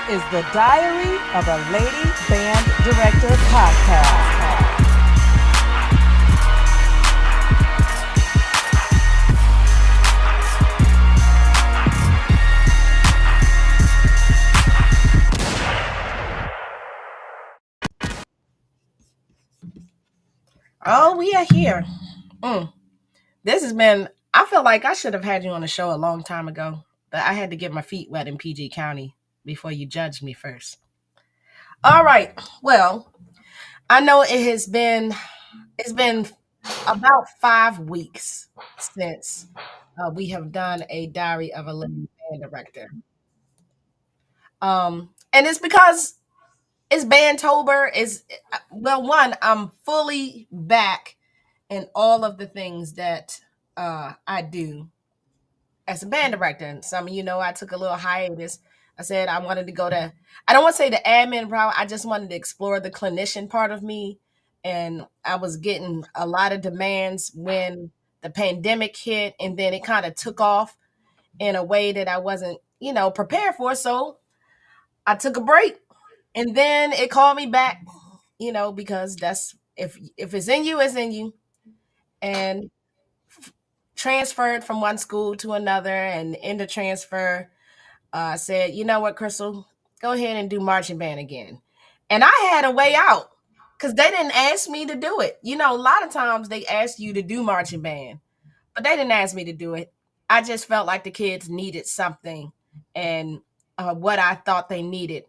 is the Diary of a Lady Band Director podcast. Oh, we are here. This has been, I feel like I should have had you on the show a long time ago, but I had to get my feet wet in PG County before you judged me first. All right. Well, I know it's been about 5 weeks since we have done a Diary of a Living Band Director. And it's because it's Bandtober. Is well, one, I'm fully back in all of the things that I do as a band director. And some of you know I took a little hiatus. I said I wanted to go to, I don't want to say the admin route, I just wanted to explore the clinician part of me. And I was getting a lot of demands when the pandemic hit, and then it kind of took off in a way that I wasn't, prepared for. So I took a break, and then it called me back, because that's, if it's in you, it's in you. And transferred from one school to another, and in the transfer said, you know what, Krystal, go ahead and do marching band again. And I had a way out because they didn't ask me to do it. A lot of times they ask you to do marching band, but they didn't ask me to do it. I just felt like the kids needed something, and what I thought they needed,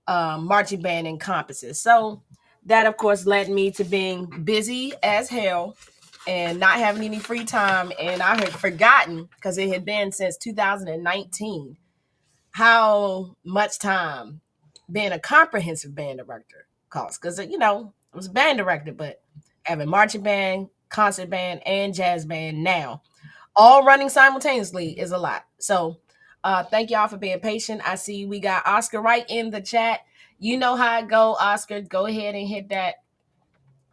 marching band encompasses. So that, of course, led me to being busy as hell and not having any free time. And I had forgotten, because it had been since 2019, how much time being a comprehensive band director costs. Because, I was a band director, but having marching band, concert band, and jazz band now, all running simultaneously, is a lot. So thank y'all for being patient. I see we got Oscar right in the chat. You know how it go, Oscar. Go ahead and hit that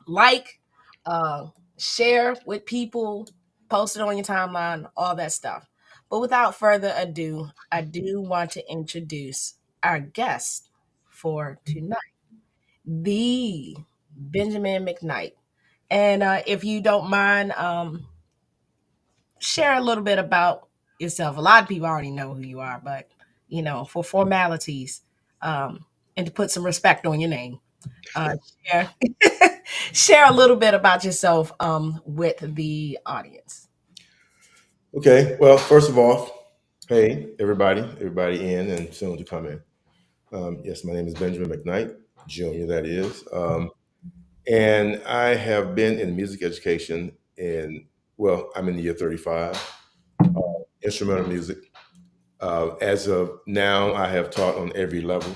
like, uh, share with people, post it on your timeline, all that stuff. But without further ado, I do want to introduce our guest for tonight, the Benjamin McKnight. And if you don't mind, share a little bit about yourself. A lot of people already know who you are, but for formalities, and to put some respect on your name, uh, share share a little bit about yourself with the audience. Okay. Well, first of all, hey everybody in and soon to come in. Yes, my name is Benjamin McKnight, Jr. That is, and I have been in music education. I'm in the year 35, instrumental music. As of now, I have taught on every level,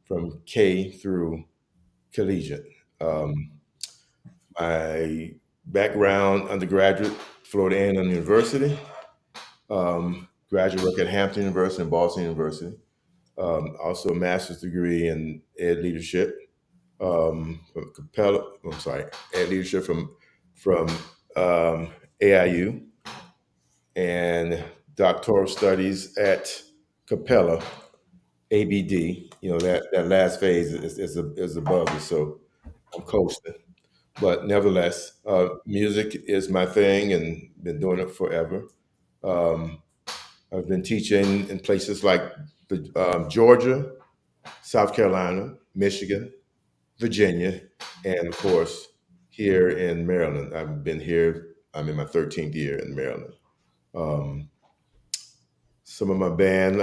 from K through collegiate. Um, my background: undergraduate, Florida A&M University. Graduate work at Hampton University and Boston University. Also a master's degree in ed leadership from Capella. I'm sorry, ed leadership from AIU, and doctoral studies at Capella, ABD. That last phase is above me, so I'm coasting. But nevertheless, music is my thing, and been doing it forever. Um, I've been teaching in places like Georgia, South Carolina, Michigan, Virginia, and of course here in Maryland. I've been here. I'm in my 13th year in Maryland. Um, some of my band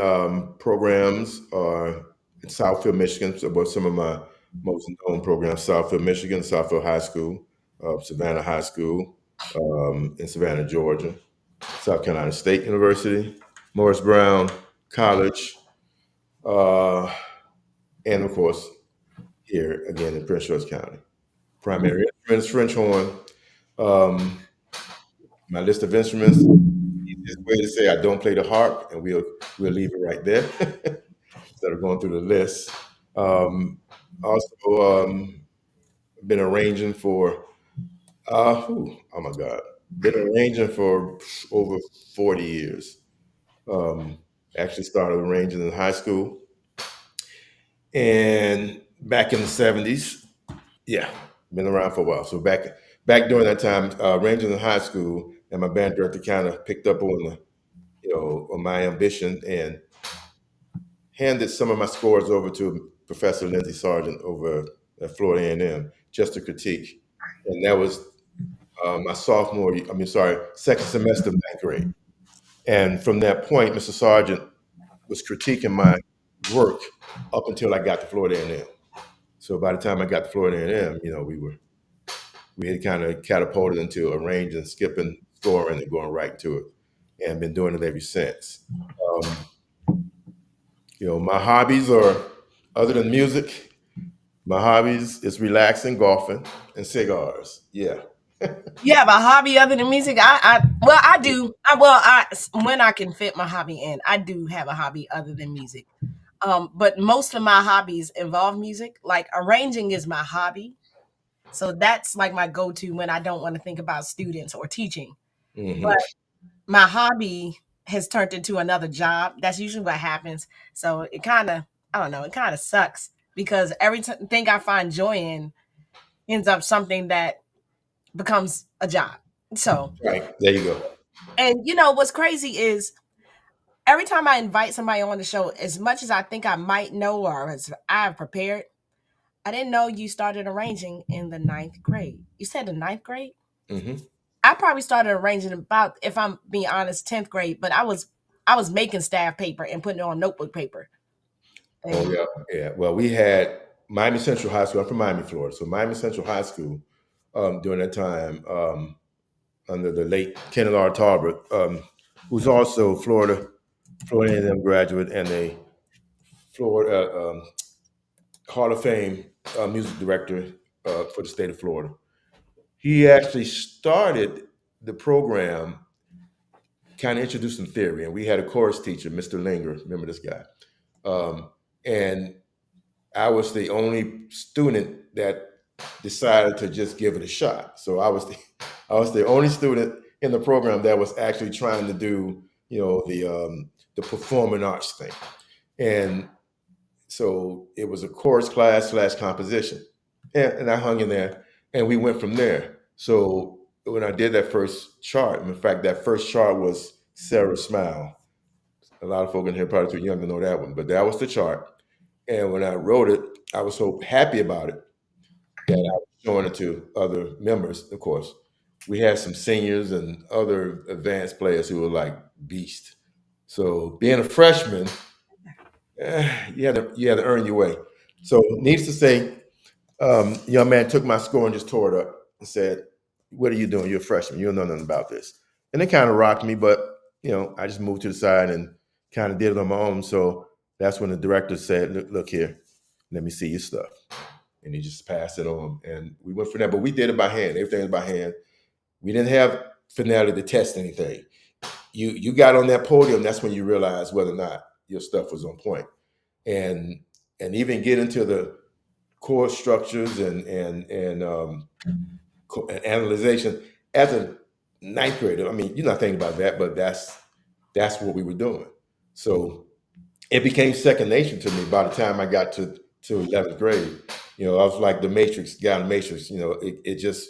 programs are in Southfield, Michigan. So, about some of my most known programs: Southfield, Michigan, Southfield High School, Savannah High School, in Savannah, Georgia, South Carolina State University, Morris Brown College, uh, and of course here again in Prince George County. Primary instruments: French horn. Um, my list of instruments: easiest way to say I don't play the harp, and we'll leave it right there instead of going through the list. Um, also, been arranging for oh my God, been arranging for over 40 years. Um, Actually started arranging in high school, And back in the 70s, yeah, been around for a while. So back during that time, arranging in high school, and my band director kind of picked up on on my ambition and handed some of my scores over to Professor Lindsay Sargent over at Florida A&M just to critique. And that was my second semester of ninth grade. And from that point, Mr. Sargent was critiquing my work up until I got to Florida A&M. So by the time I got to Florida A&M, we had kind of catapulted into arranging, skipping, scoring, and going right to it, and been doing it ever since. My hobbies are, other than music, my hobbies is relaxing, golfing, and cigars. Yeah. You have a hobby other than music? I do. When I can fit my hobby in, I do have a hobby other than music. But most of my hobbies involve music. Like arranging is my hobby. So that's like my go-to when I don't want to think about students or teaching. Hmm. But my hobby has turned into another job. That's usually what happens. So I don't know, it kind of sucks because thing I find joy in ends up something that becomes a job. So, Right. There you go. and what's crazy is every time I invite somebody on the show, as much as I think I might know or as I've prepared, I didn't know you started arranging in the ninth grade. You said the ninth grade? Hmm. I probably started arranging about, if I'm being honest, 10th grade, but I was making staff paper and putting it on notebook paper. Oh, And yeah. Yeah. Well, we had Miami Central High School. I'm from Miami, Florida. So Miami Central High School during that time, under the late Kenneth R. Talbot, who's also Florida A&M graduate and a Florida Hall of Fame music director for the state of Florida. He actually started the program, kind of introducing theory, and we had a chorus teacher, Mr. Linger. Remember this guy? And I was the only student that decided to just give it a shot. So I was the only student in the program that was actually trying to do, the performing arts thing. And so it was a chorus class / composition. And I hung in there and we went from there. So when I did that first chart, in fact, that first chart was Sarah's Smile. A lot of folk in here probably too young to know that one, but that was the chart. And when I wrote it, I was so happy about it that I was showing it to other members, of course. We had some seniors and other advanced players who were like beast. So being a freshman, you had to earn your way. So needless to say, young man took my score and just tore it up and said, "What are you doing? You're a freshman. You don't know nothing about this." And it kind of rocked me, but I just moved to the side and kind of did it on my own. So that's when the director said, "Look here, let me see your stuff." And he just passed it on, and we went for that. But we did it by hand. Everything was by hand. We didn't have finale to test anything. You got on that podium. That's when you realized whether or not your stuff was on point, and even get into the core structures and analyzation as a ninth grader. I mean, you're not thinking about that, but that's what we were doing. So it became second nature to me by the time I got to 11th grade. I was like the Matrix guy in the Matrix. It just,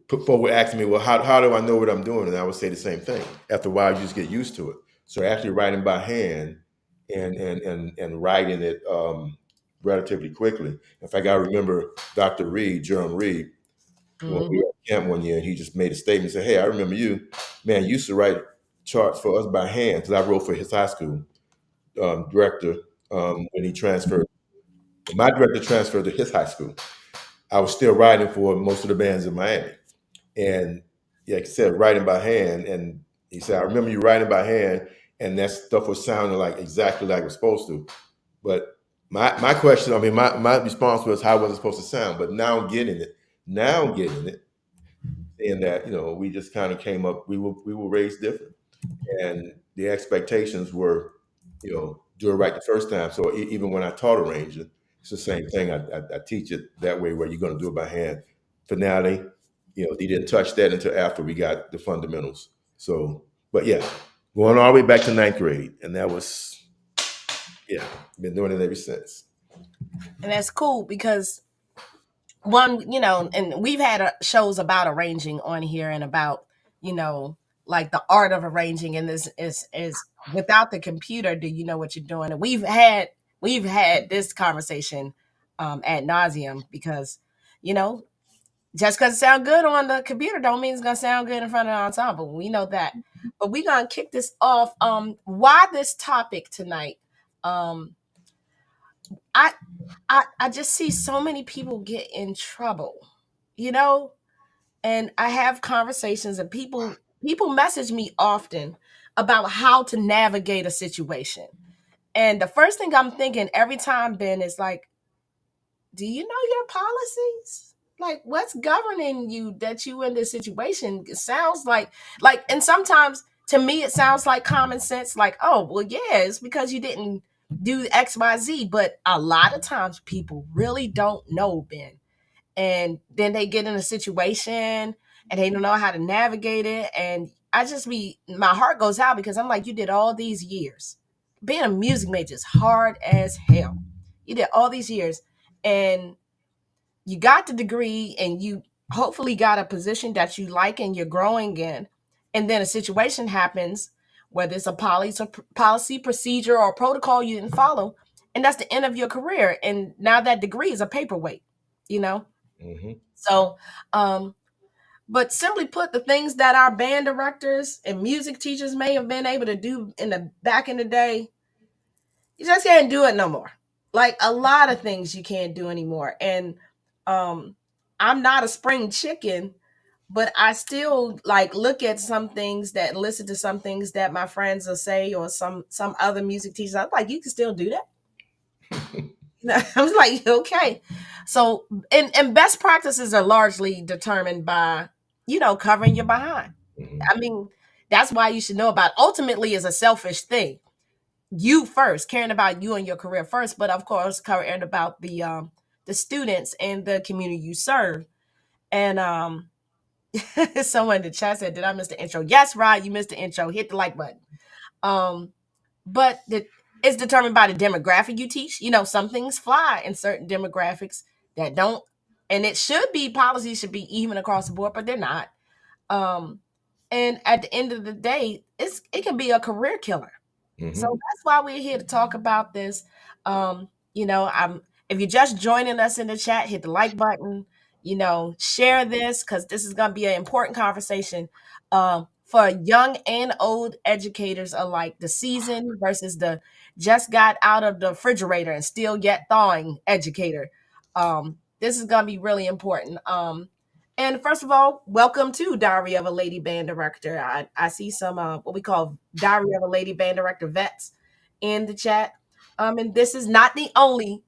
people would ask me, well, how do I know what I'm doing? And I would say the same thing. After a while, you just get used to it. So actually writing by hand and writing it relatively quickly. In fact, I remember Dr. Reed, Jerome Reed, when we were at camp one year, and he just made a statement, said, "Hey, I remember you, man, you used to write charts for us by hand," because I wrote for his high school director when he transferred. My director transferred to his high school. I was still writing for most of the bands in Miami. And like I said, writing by hand. And he said, "I remember you writing by hand, and that stuff was sounding like exactly like it was supposed to." But my question, I mean, my response was, how was it supposed to sound? But now I'm getting it. Now I'm getting it. And that, we just kind of came up, we were raised different. And the expectations were, do it right the first time. So even when I taught arranging, it's the same thing. I teach it that way, where you're going to do it by hand. Finale, they didn't touch that until after we got the fundamentals. So, but yeah, going all the way back to ninth grade, and that was Yeah, been doing it ever since. And that's cool because one, and we've had shows about arranging on here and about, you know, like the art of arranging. And this is without the computer, do you know what you're doing? And we've had this conversation ad nauseum because, you know, just because it sounds good on the computer don't mean it's gonna sound good in front of the ensemble. We know that. But we're gonna kick this off. Why this topic tonight? Um, I I just see so many people get in trouble, you know, and I have conversations and people message me often about how to navigate a situation. And the first thing I'm thinking every time, Ben, is like, do you know your policies? Like, what's governing you that you in this situation? It sounds like, and sometimes to me it sounds like common sense, like, oh, well, yeah, it's because you didn't do XYZ. But a lot of times people really don't know, Ben. And then they get in a situation and they don't know how to navigate it. And my heart goes out because I'm like, you did all these years. Being a music major is hard as hell. You did all these years and you got the degree and you hopefully got a position that you like and you're growing in. And then a situation happens, whether it's a policy, procedure, or protocol you didn't follow. And that's the end of your career. And now that degree is a paperweight, you know? Hmm. So, um, but simply put, the things that our band directors and music teachers may have been able to do in the back in the day, you just can't do it no more. Like a lot of things you can't do anymore. And um, I'm not a spring chicken, but I still like look at some things that listen to some things that my friends will say or some other music teachers. I'm like, you can still do that. I was like, okay. So, and best practices are largely determined by, covering your behind. Hmm. I mean, that's why you should know about ultimately is a selfish thing. You first, caring about you and your career first, but of course, caring about the students and the community you serve. And someone in the chat said, "Did I miss the intro?" Yes, Rod, you missed the intro. Hit the like button. Um, but it's determined by the demographic you teach. You know, some things fly in certain demographics that don't, and it should be policies should be even across the board, but they're not. Um, and at the end of the day, it can be a career killer. So Hmm. that's why we're here to talk about this. I'm if you're just joining us in the chat, hit the like button, share this because this is gonna be an important conversation for young and old educators alike, the seasoned versus the just got out of the refrigerator and still yet thawing educator. This is gonna be really important. And first of all, welcome to Diary of a Lady Band Director. I see some what we call Diary of a Lady Band Director vets in the chat. And this is not the only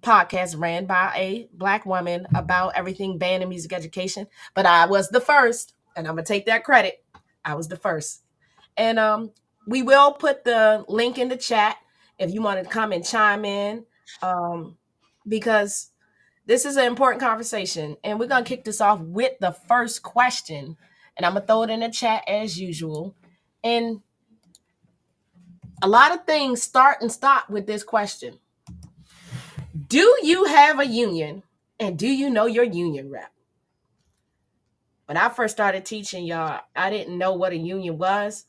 podcast ran by a Black woman about everything band and music education, but I was the first, and I'm gonna take that credit. I was the first. And we will put the link in the chat if you want to come and chime in, because this is an important conversation, and we're gonna kick this off with the first question, and I'm gonna throw it in the chat as usual. And a lot of things start and stop with this question: do you have a union, and do you know your union rep? When I first started teaching, y'all, I didn't know what a union was,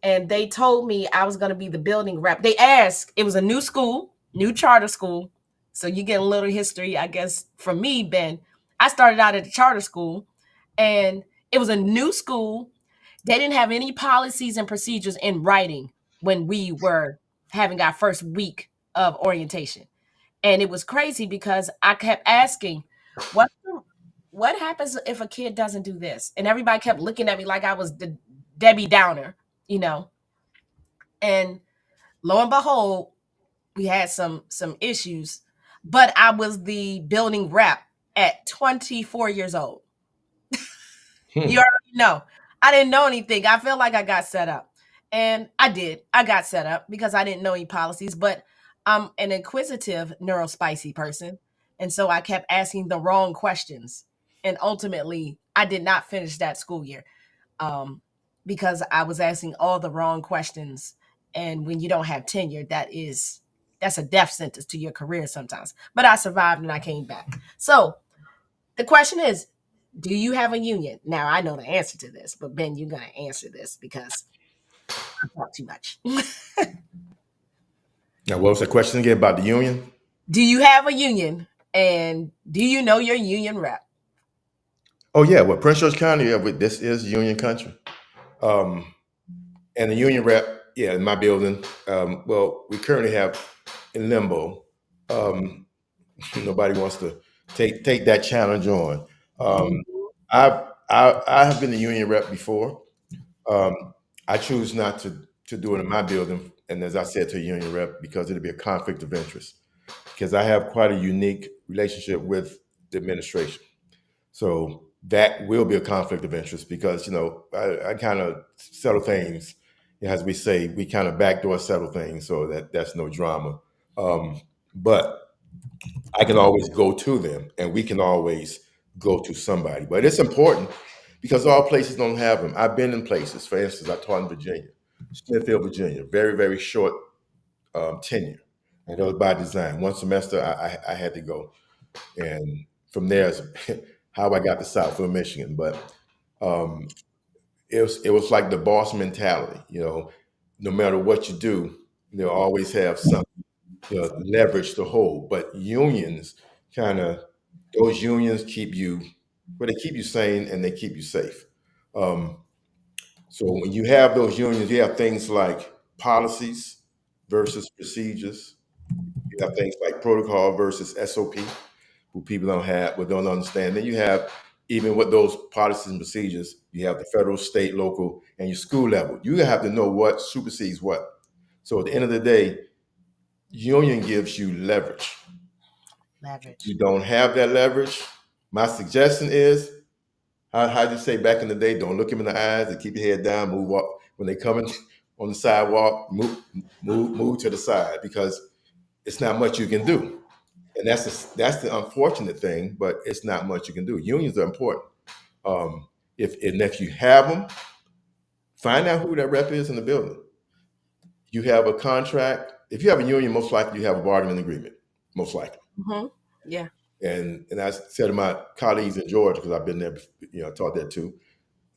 and they told me I was gonna be the building rep. They asked, it was a new school, new charter school, so you get a little history, I guess, from me, Ben. I started out at the charter school and it was a new school. They didn't have any policies and procedures in writing when we were having our first week of orientation. And it was crazy because I kept asking, what happens if a kid doesn't do this? And everybody kept looking at me like I was the Debbie Downer, you know. And lo and behold, we had some issues, but I was the building rep at 24 years old. You already know. I didn't know anything. I feel like I got set up. And I did. I got set up because I didn't know any policies, but I'm an inquisitive neurospicy person. And so I kept asking the wrong questions. And ultimately, I did not finish that school year, um, because I was asking all the wrong questions. And when you don't have tenure, that's a death sentence to your career sometimes. But I survived and I came back. So the question is, do you have a union? Now I know the answer to this, but Ben, you're gonna answer this because I talk too much. Now, what was the question again about the union? Do you have a union? And do you know your union rep? Oh yeah, well, Prince George County, yeah, this is union country, um, and the union rep, yeah, in my building. Well, we currently have in limbo. Um, Nobody wants to take that challenge on. Mhm. I have been the union rep before. Um, I choose not to do it in my building, and as I said to a union rep, because it'll be a conflict of interest. Because I have quite a unique relationship with the administration. So that will be a conflict of interest because, I kind of settle things, as we say, we kind of backdoor settle things so that's no drama. But I can always go to them and we can always go to somebody. But it's important because all places don't have them. I've been in places, for instance, I taught in Virginia, Smithfield, Virginia, very, very short tenure. And it was by design. One semester I had to go. And from there is how I got to Southfield, Michigan. But um, it was like the boss mentality. No matter what you do, they'll always have some leverage to hold. But those unions keep you, well, they keep you sane and they keep you safe. Um, so when you have those unions, you have things like policies versus procedures. You have things like protocol versus SOP, who people don't understand. Then you have, even with those policies and procedures, you have the federal, state, local, and your school level. You have to know what supersedes what. So at the end of the day, union gives you leverage. If you Leverage. don't have that leverage, my suggestion is, how you say back in the day, don't look them in the eyes and keep your head down, move up. When they come in on the sidewalk, move to the side because it's not much you can do. And that's the unfortunate thing, but it's not much you can do. Unions are important. If you have them, find out who that rep is in the building. You have a contract. If you have a union, most likely you have a bargaining agreement. Most likely. Hmm. Yeah. And I said to my colleagues in Georgia, because I've been there, taught that too,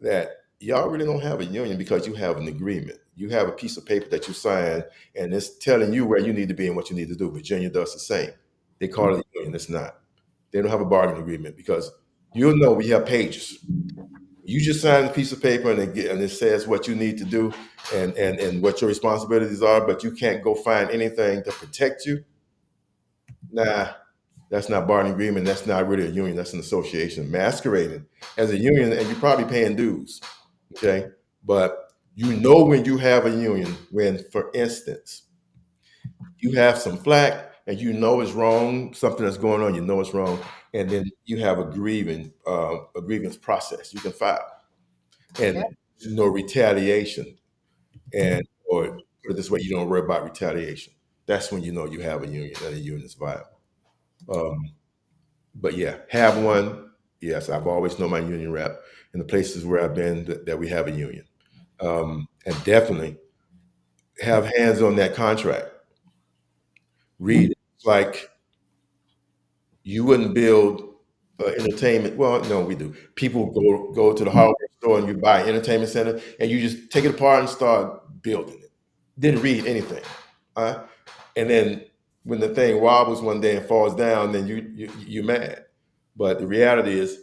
that y'all really don't have a union because you have an agreement. You have a piece of paper that you sign, and it's telling you where you need to be and what you need to do. Virginia does the same. They call it a union. It's not. They don't have a bargaining agreement because you'll know we have pages. You just sign a piece of paper and it says what you need to do and what your responsibilities are, but you can't go find anything to protect you. Nah, that's not bargaining agreement. That's not really a union. That's an association masquerading as a union, and you're probably paying dues. Okay, but you know when you have a union when, for instance, you have some flack and you know it's wrong, something that's going on, you know it's wrong, and then you have a grievance process you can file, Yeah. and no retaliation, or put it this way, you don't worry about retaliation. That's when you know you have a union and a union is viable. Um, but yeah, have one. Yes, I've always known my union rep in the places where I've been that we have a union, and definitely have hands on that contract. Read it. It's like you wouldn't build entertainment. Well, no, we do. People go to the hardware store and you buy an entertainment center and you just take it apart and start building it. Didn't read anything, and then when the thing wobbles one day and falls down, then you're mad. But the reality is,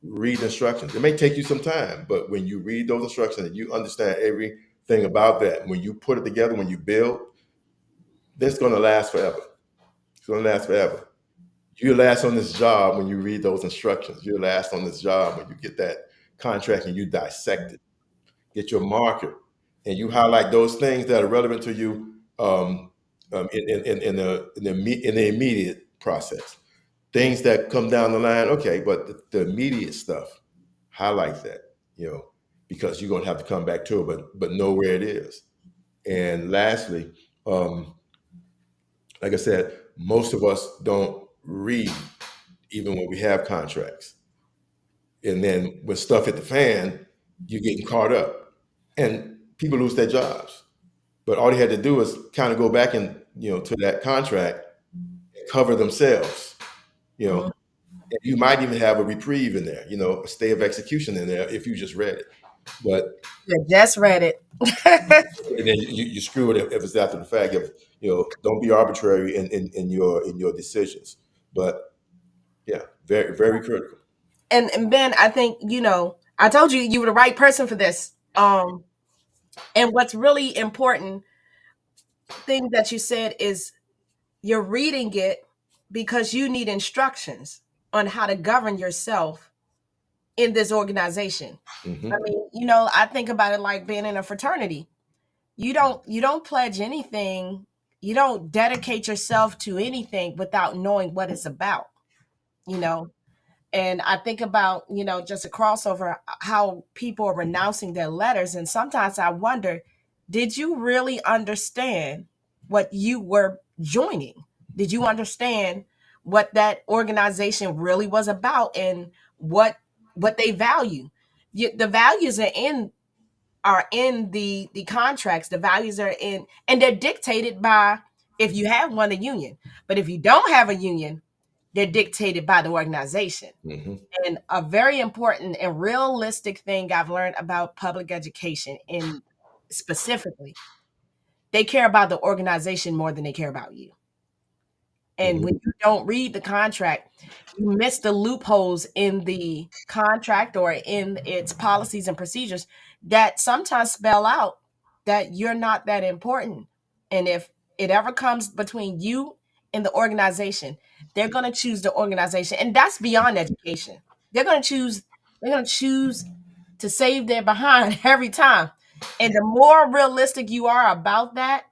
read the instructions. It may take you some time, but when you read those instructions and you understand everything about that, when you put it together, when you build, that's going to last forever. It's going to last forever. You last on this job when you read those instructions. You last on this job when you get that contract and you dissect it, get your marker, and you highlight those things that are relevant to you in the immediate process. Things that come down the line, okay, but the immediate stuff, highlight that, because you're gonna have to come back to it, but know where it is. And lastly, um, like I said, most of us don't read even when we have contracts. And then when stuff hit the fan, you're getting caught up. And people lose their jobs. but all they had to do was kind of go back and to that contract and cover themselves. You know, Mhm. and you might even have a reprieve in there. A stay of execution in there if you just read it. But You just read it. and then you screw it if it's after the fact. If don't be arbitrary in your decisions. But yeah, very very critical. And Ben, I think, I told you you were the right person for this. And what's really important thing that you said is you're reading it because you need instructions on how to govern yourself in this organization. I Hmm. mean, I think about it like being in a fraternity. You don't pledge anything, you don't dedicate yourself to anything without knowing what it's about, you know. And I think about, just a crossover, how people are renouncing their letters. And sometimes I wonder, did you really understand what you were joining? Did you understand what that organization really was about and what they value? The values are in the contracts. The values are in, and they're dictated by, if you have one, a union. But if you don't have a union, they're dictated by the organization. Hmm. And a very important and realistic thing I've learned about public education, in specifically, they care about the organization more than they care about you. And when Hmm. you don't read the contract, you miss the loopholes in the contract or in its policies and procedures that sometimes spell out that you're not that important. And if it ever comes between you and the organization, they're going to choose the organization. And that's beyond education. They're going to choose to save their behind every time. And the more realistic you are about that,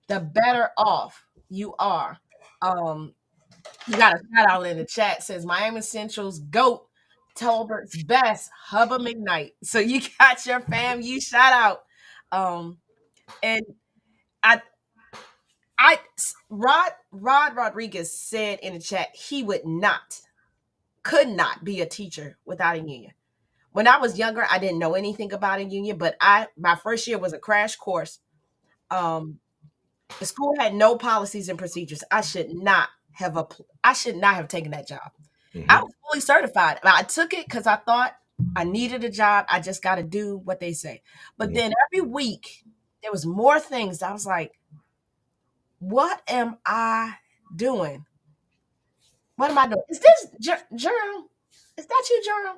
the better off you are. Um, you got a shout out in the chat, says Miami Central's GOAT, Tolbert's best, Hubba McKnight. So you got your fam, you shout out. And I I Rod Rodriguez said in the chat he could not be a teacher without a union. When I was younger, I didn't know anything about a union, but my first year was a crash course. Um, the school had no policies and procedures. I should not have taken that job. I Hmm. was fully certified. I took it because I thought I needed a job. I just got to do what they say. But then every week there was more things. I was like, what am I doing? What am I doing? Is this Jerome? Is that you, Jerome?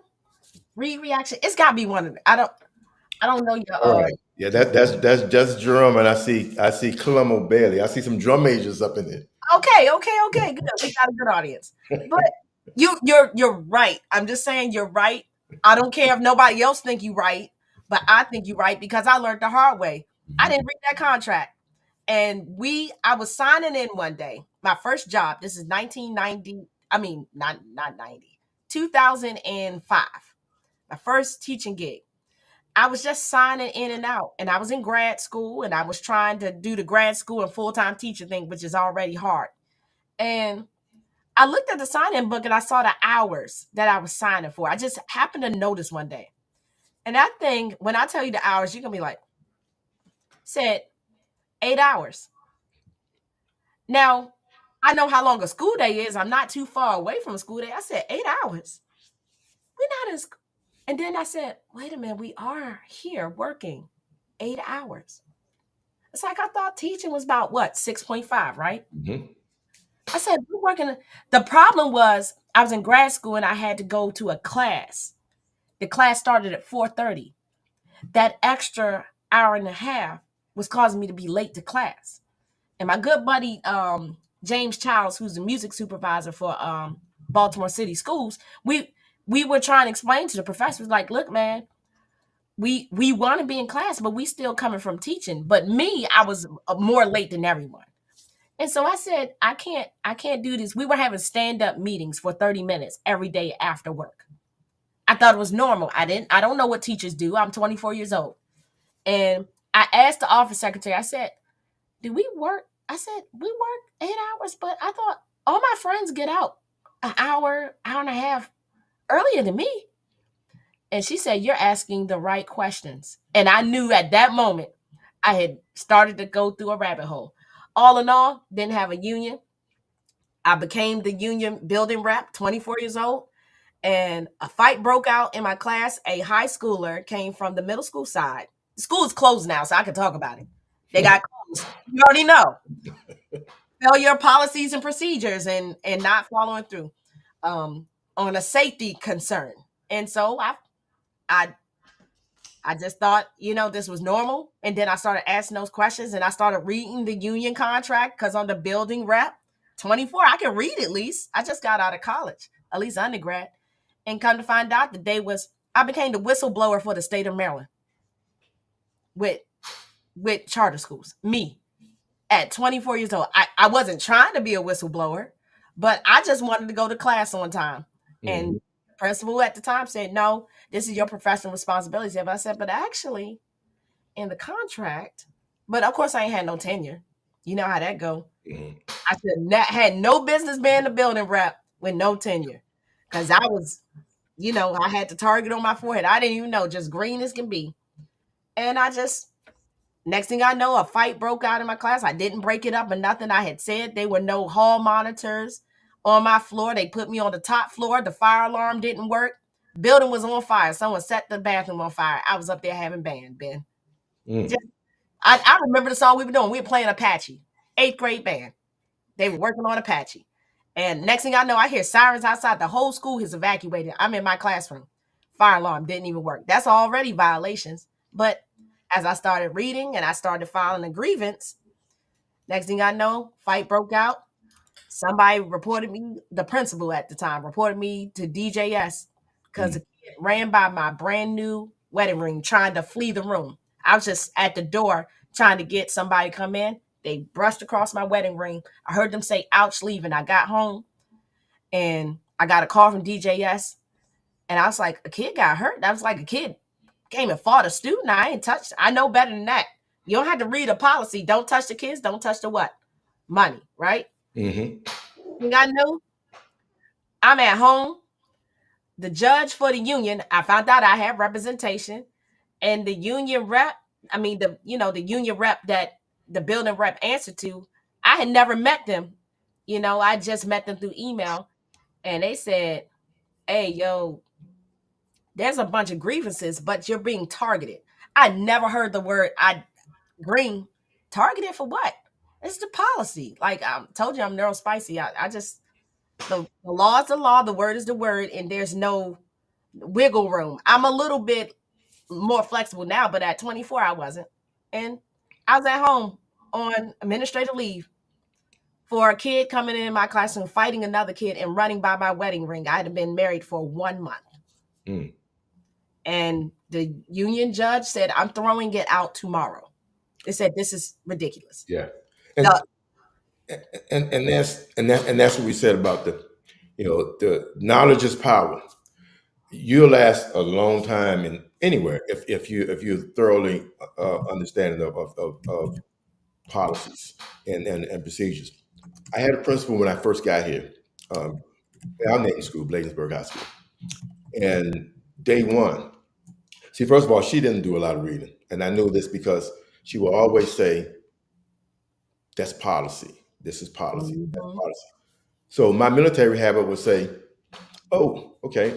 Reaction. It's got to be one of them. I don't know your All right. Yeah, that's just drum, and I see Columbo Bailey. I see some drum majors up in there. Okay, good. We got a good audience. But you're right. I'm just saying you're right. I don't care if nobody else think you right, but I think you're right because I learned the hard way. I didn't read that contract. And I was signing in one day. My first job, this is 1990, I mean not 90, 2005. My first teaching gig. I was just signing in and out, and I was in grad school, and I was trying to do the grad school and full-time teacher thing, which is already hard. And I looked at the sign-in book and I saw the hours that I was signing for. I just happened to notice one day. And that thing, when I tell you the hours, you're gonna be like, said 8 hours. Now, I know how long a school day is. I'm not too far away from a school day. I said 8 hours. We're not in school. And then I said, wait a minute, we are here working 8 hours. It's like I thought teaching was about what, 6.5, right? Hmm. I said, we're working. The problem was I was in grad school and I had to go to a class. The class started at 4:30. That extra hour and a half was causing me to be late to class. And my good buddy, James Childs, who's the music supervisor for Baltimore City Schools, we were trying to explain to the professors, like, look, man, we want to be in class, but we still coming from teaching. But me, I was more late than everyone. And so I said, I can't do this. We were having stand-up meetings for 30 minutes every day after work. I thought it was normal. I don't know what teachers do. I'm 24 years old. And I asked the office secretary, I said, do we work? I said, we work 8 hours, but I thought all my friends get out an hour and a half earlier than me. And she said, you're asking the right questions. And I knew at that moment I had started to go through a rabbit hole. All in all, didn't have a union. I became the union building rep, 24 years old, and a fight broke out in my class. A high schooler came from the middle school side. The school is closed now, so I can talk about it. They got closed. You already know. Failure of policies and procedures and not following through on a safety concern. And so I I just thought, this was normal. And then I started asking those questions and I started reading the union contract because on the building rep, 24, I can read at least. I just got out of college, at least undergrad. And come to find out that I became the whistleblower for the state of Maryland with charter schools. Me at 24 years old. I wasn't trying to be a whistleblower, but I just wanted to go to class on time. And the principal at the time said, no, this is your professional responsibility. But I said, but actually, in the contract, but of course I ain't had no tenure. You know how that go. I said had no business being the building rep with no tenure. Because I was, I had the target on my forehead. I didn't even know, just green as can be. And next thing I know, a fight broke out in my class. I didn't break it up or nothing. I had said there were no hall monitors on my floor. They put me on the top floor. The fire alarm didn't work. Building was on fire. Someone set the bathroom on fire. I was up there having band, Ben. I remember the song we were doing. We were playing Apache, 8th grade band. They were working on Apache. And next thing I know, I hear sirens outside. The whole school is evacuated. I'm in my classroom. Fire alarm didn't even work. That's already violations. But as I started reading and I started filing a grievance, next thing I know, fight broke out. Somebody reported me, the principal at the time, reported me to DJS because a kid ran by my brand new wedding ring trying to flee the room. I was just at the door trying to get somebody to come in. They brushed across my wedding ring. I heard them say, ouch, leaving. I got home and I got a call from DJS. And I was like, a kid got hurt. I was like, a kid came and fought a student. I ain't touched. I know better than that. You don't have to read a policy. Don't touch the kids. Don't touch the what? Money, right? I knew I'm at home. The judge for the union, I found out I had representation. And the union rep, the union rep that the building rep answered to, I had never met them. I just met them through email. And they said, hey, yo, there's a bunch of grievances, but you're being targeted. I never heard the word green. Targeted for what? It's the policy. Like I told you, I'm neurospicy. I just, the law is the law, the word is the word, and there's no wiggle room. I'm a little bit more flexible now, but at 24, I wasn't. And I was at home on administrative leave for a kid coming in my classroom, fighting another kid and running by my wedding ring. I had been married for 1 month. And the union judge said, I'm throwing it out tomorrow. They said, this is ridiculous. Yeah. And that's what we said about the knowledge is power. You'll last a long time in anywhere if you're thoroughly understanding of policies and procedures. I had a principal when I first got here, our native school, Bladensburg High School, and day one. See, first of all, she didn't do a lot of reading, and I knew this because she will always say, "That's policy. This is policy. That's policy." So my military habit would say, "Oh, okay.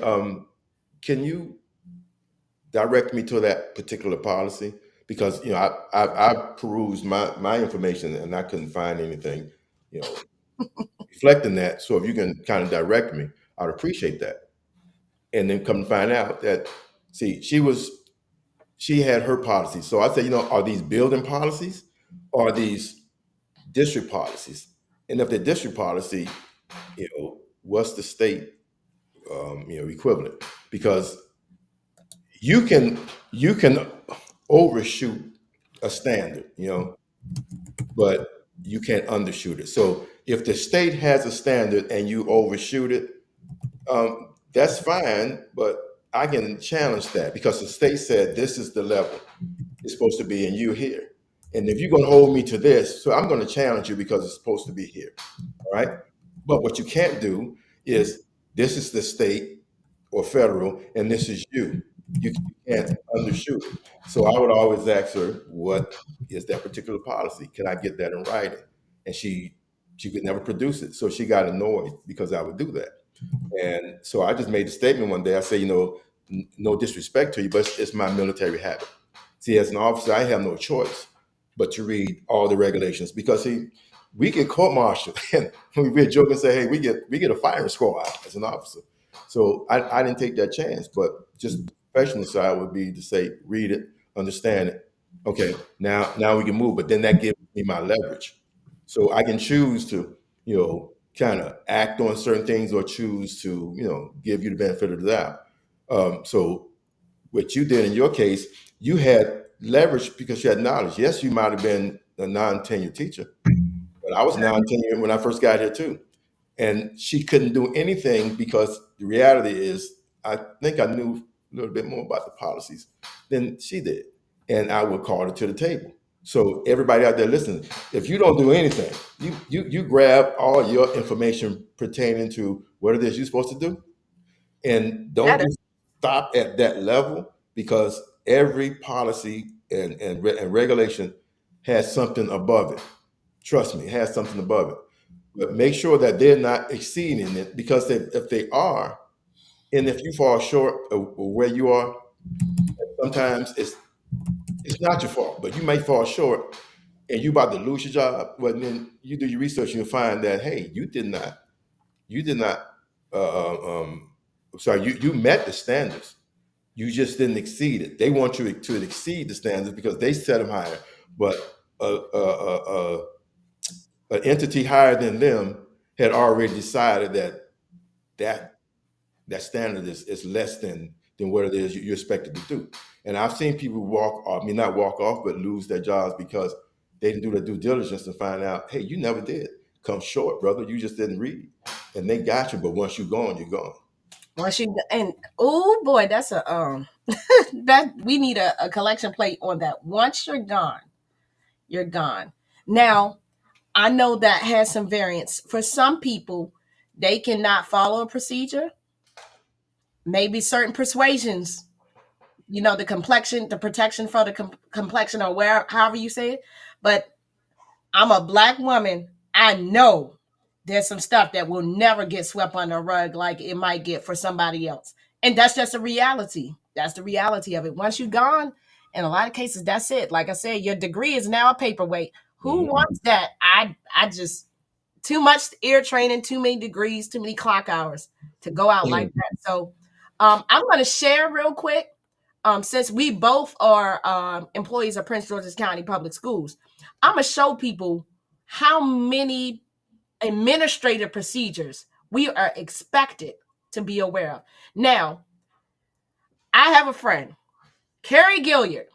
Can you direct me to that particular policy?" Because I perused my information and I couldn't find anything, reflecting that. So if you can kind of direct me, I'd appreciate that. And then come to find out that, see, she had her policies. So I said, are these building policies or are these district policies? And if the district policy, what's the state, equivalent? Because you can overshoot a standard, but you can't undershoot it. So if the state has a standard and you overshoot it, that's fine, but I can challenge that because the state said this is the level it's supposed to be and you're here. And if you're going to hold me to this, so I'm going to challenge you because it's supposed to be here. All right. But what you can't do is this is the state or federal and this is you. You can't undershoot it. So I would always ask her, what is that particular policy? Can I get that in writing? And she could never produce it. So she got annoyed because I would do that. And so I just made the statement one day. I say, no disrespect to you, but it's my military habit. See, as an officer, I have no choice but to read all the regulations because see, we get court-martialed, and we're joking and say, hey, we get a firing squad as an officer. So I didn't take that chance, but just the professional side would be to say, read it, understand it. Okay, now we can move, but then that gives me my leverage. So I can choose to, kind of act on certain things or choose to, give you the benefit of the doubt. So what you did in your case, you had leverage because you had knowledge. Yes, you might have been a non-tenured teacher, but I was non-tenured when I first got here too. And she couldn't do anything because the reality is, I think I knew a little bit more about the policies than she did. And I would call her to the table. So everybody out there listening, if you don't do anything, you grab all your information pertaining to what it is you're supposed to do, and don't That is just stop at that level because every policy and regulation has something above it. Trust me, it has something above it. But make sure that they're not exceeding it because if they are, and if you fall short of where you are, sometimes it's not your fault, but you may fall short and you about to lose your job. Well, then you do your research and you find that hey, you did not. Sorry, you met the standards. You just didn't exceed it. They want you to exceed the standards because they set them higher. But an entity higher than them had already decided that that standard is less than what it is you're expected to do. And I've seen people walk off, I mean not walk off, but lose their jobs because they didn't do their due diligence to find out, hey, you never did come short, brother. You just didn't read. And they got you, but once you're gone, you're gone. once you and oh boy, that's a that we need a collection plate on that. Once you're gone, you're gone. Now, I know that has some variance. For some people, they cannot follow a procedure. Maybe certain persuasions, the complexion, the protection for the complexion, or where, however you say it. But I'm a black woman. I know there's some stuff that will never get swept under a rug like it might get for somebody else. And that's just a reality. That's the reality of it. Once you're gone, in a lot of cases, that's it. Like I said, your degree is now a paperweight. Who Mhm. wants that? I just too much ear training, too many degrees, too many clock hours to go out like that. So I'm going to share real quick. Since we both are employees of Prince George's County Public Schools, I'm going to show people how many administrative procedures we are expected to be aware of. Now, I have a friend, Carrie Gilliard.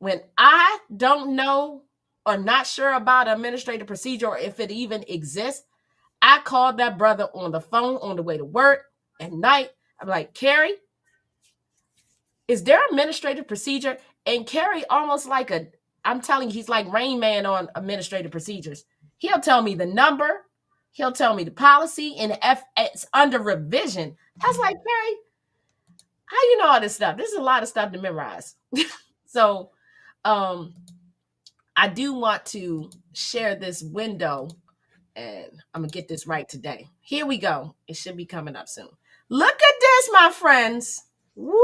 When I don't know or not sure about administrative procedure or if it even exists, I called that brother on the phone on the way to work at night. I'm like, Carrie, is there administrative procedure? And Carrie, almost like I'm telling you, he's like Rain Man on administrative procedures. He'll tell me the number, he'll tell me the policy, and if it's under revision. I was like, Carrie, how you know all this stuff? This is a lot of stuff to memorize. So I do want to share this window, and I'm gonna get this right today. Here we go. It should be coming up soon. Look at this, my friends. Woo!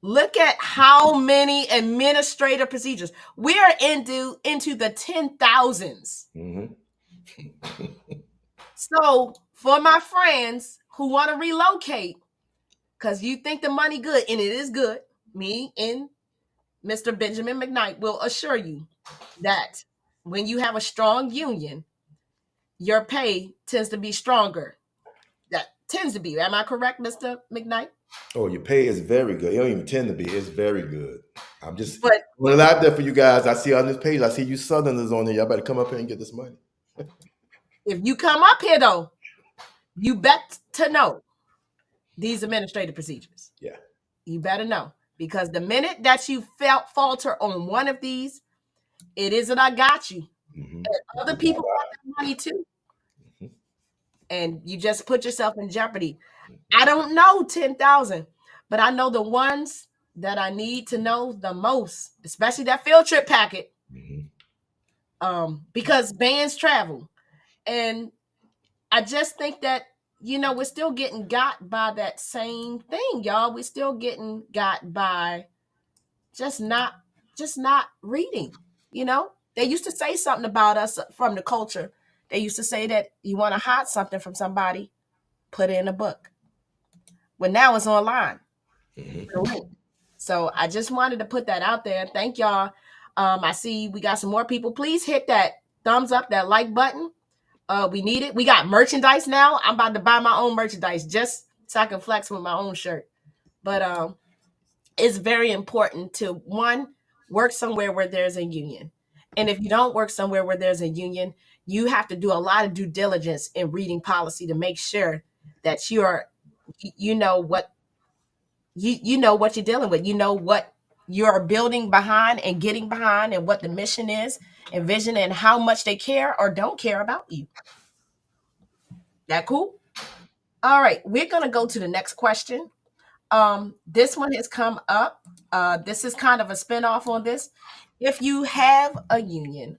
Look at how many administrative procedures. We are into the 10,000s. Mm-hmm. So for my friends who want to relocate, because you think the money good, and it is good, me and Mr. Benjamin McKnight will assure you that when you have a strong union, your pay tends to be stronger. That tends to be. Am I correct, Mr. McKnight? Oh, your pay is very good. It don't even tend to be. It's very good. I'm just But putting it out there for you guys. I see on this page, I see you Southerners on there. Y'all better come up here and get this money. if you come up here, though, you bet to know these administrative procedures. Yeah. You better know. Because the minute that you falter on one of these, it isn't I got you. Mm-hmm. And other people want that money too. And you just put yourself in jeopardy. I don't know 10,000, But I know the ones that I need to know the most, especially that field trip packet, Mhm. because bands travel. And I just think that, we're still getting got by that same thing, y'all. We're still getting got by just not reading. They used to say something about us from the culture. They used to say that you want to hide something from somebody, put it in a book. Well, now it's online. Mhm. The link. So I just wanted to put that out there. Thank y'all. I see we got some more people. Please hit that thumbs up, that like button. We need it. We got merchandise now. I'm about to buy my own merchandise just so I can flex with my own shirt. But it's very important to, one, work somewhere where there's a union. And if you don't work somewhere where there's a union, you have to do a lot of due diligence in reading policy to make sure that you know what you know what you're dealing with. You know what you're building behind and getting behind, and what the mission is and vision, and how much they care or don't care about you. That cool? All right, we're gonna go to the next question. This one has come up. This is kind of a spinoff on this. If you have a union,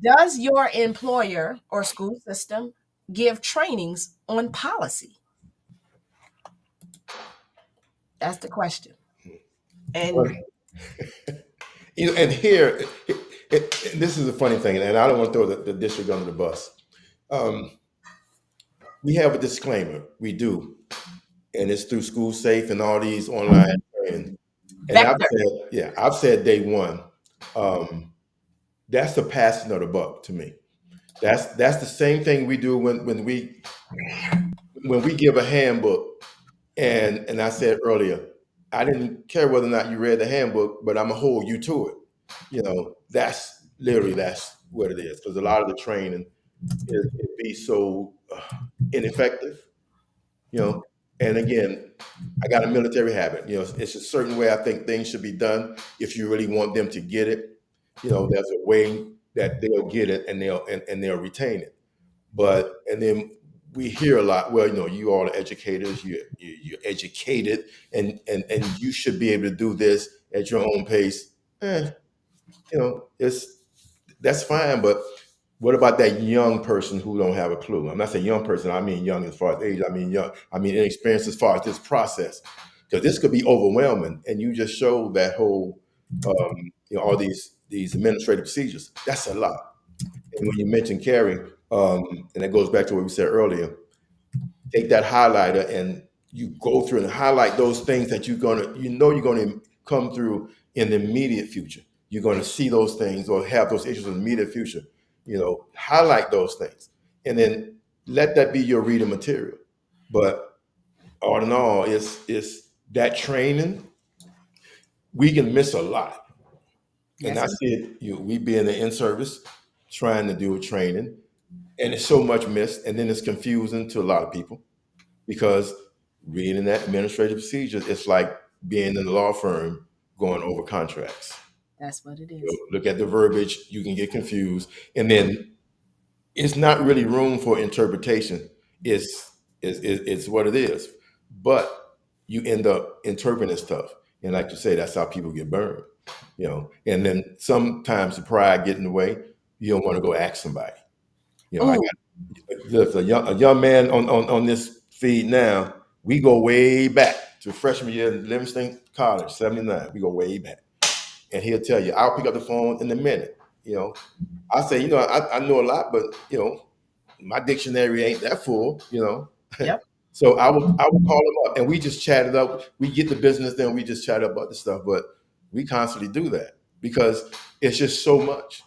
does your employer or school system give trainings on policy? That's the question. And And here, this is a funny thing, and I don't want to throw the district under the bus. Um, we have a disclaimer. We do, and it's through School Safe and all these online training. And vector. I've said day one. Um, that's the passing of the buck to me. That's the same thing we do when we give a handbook. And I said earlier, I didn't care whether or not you read the handbook, but I'm gonna hold you to it. That's what it is. Because a lot of the training it be so ineffective. you know. And again, I got a military habit. It's a certain way I think things should be done. If you really want them to get it, there's a way that they'll get it and they'll retain it. But and then we hear a lot. Well, you all are educators. You're educated, and you should be able to do this at your own pace. It's that's fine, but what about that young person who don't have a clue? I'm not saying young person. I mean young as far as age. I mean young. I mean inexperienced as far as this process, because this could be overwhelming. And you just showed that whole, all these administrative procedures. That's a lot. And when you mentioned Carrie, and that goes back to what we said earlier, take that highlighter and you go through and highlight those things that you're gonna come through in the immediate future. You're gonna see those things or have those issues in the immediate future. Highlight those things and then let that be your reading material. But all in all, it's that training. We can miss a lot. And yes, I see it, we be in the in service trying to do a training, and it's so much missed, and then it's confusing to a lot of people because reading that administrative procedures, it's like being in a law firm going over contracts. that's what it is. Look at the verbiage, you can get confused, and then it's not really room for interpretation. It's what it is, but you end up interpreting stuff, and like you say, that's how people get burned. And then sometimes the pride get in the way. You don't want to go ask somebody. I Oh, got there's a young man on this feed now. We go way back to freshman year in Livingston College, 79. We go way back. And he'll tell you, I'll pick up the phone in a minute. I say, I know a lot, but my dictionary ain't that full. yep. So I would call him up and we just chat it up. We get the business, then we just chat about the stuff. But we constantly do that because it's just so much.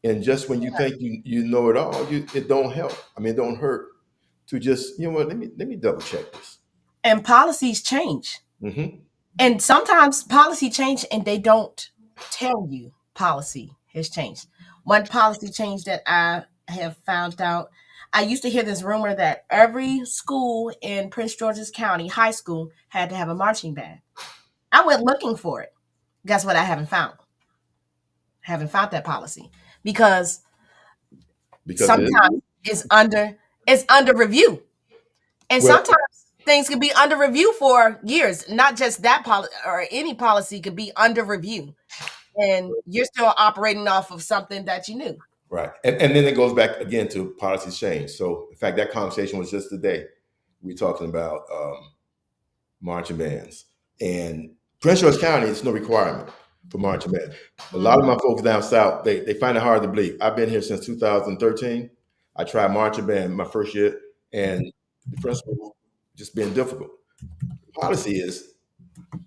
And just when you think you know it all, it don't help. I mean, it don't hurt to just, what, let me double check this. And policies change. Hmm. And sometimes policy change and they don't tell you policy has changed. One policy change that I have found out, I used to hear this rumor that every school in Prince George's County high school had to have a marching band. I went looking for it. Guess what? I haven't found. Haven't found that policy because Because sometimes it's under review. And well, sometimes things could be under review for years. Not just that policy, or any policy could be under review, and you're still operating off of something that you knew. Right. And then it goes back again to policies change. So, in fact, that conversation was just today. We were talking about marching bands. And Prince George County, it's no requirement for marching band. A lot of my folks down south, they find it hard to believe. I've been here since 2013. I tried marching band my first year, and the principal just being difficult. The policy is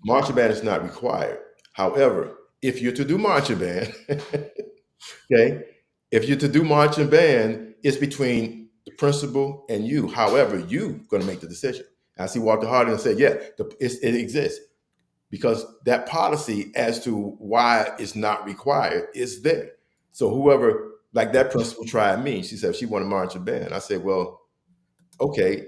marching band is not required. However, if you're to do marching band, okay, if you're to do marching band, it's between the principal and you. However, you going to make the decision. I see Walter Harding and said, yeah, it exists because that policy as to why it's not required is there. So whoever, like that principal tried me, she said she wanted marching band. I said, well, okay,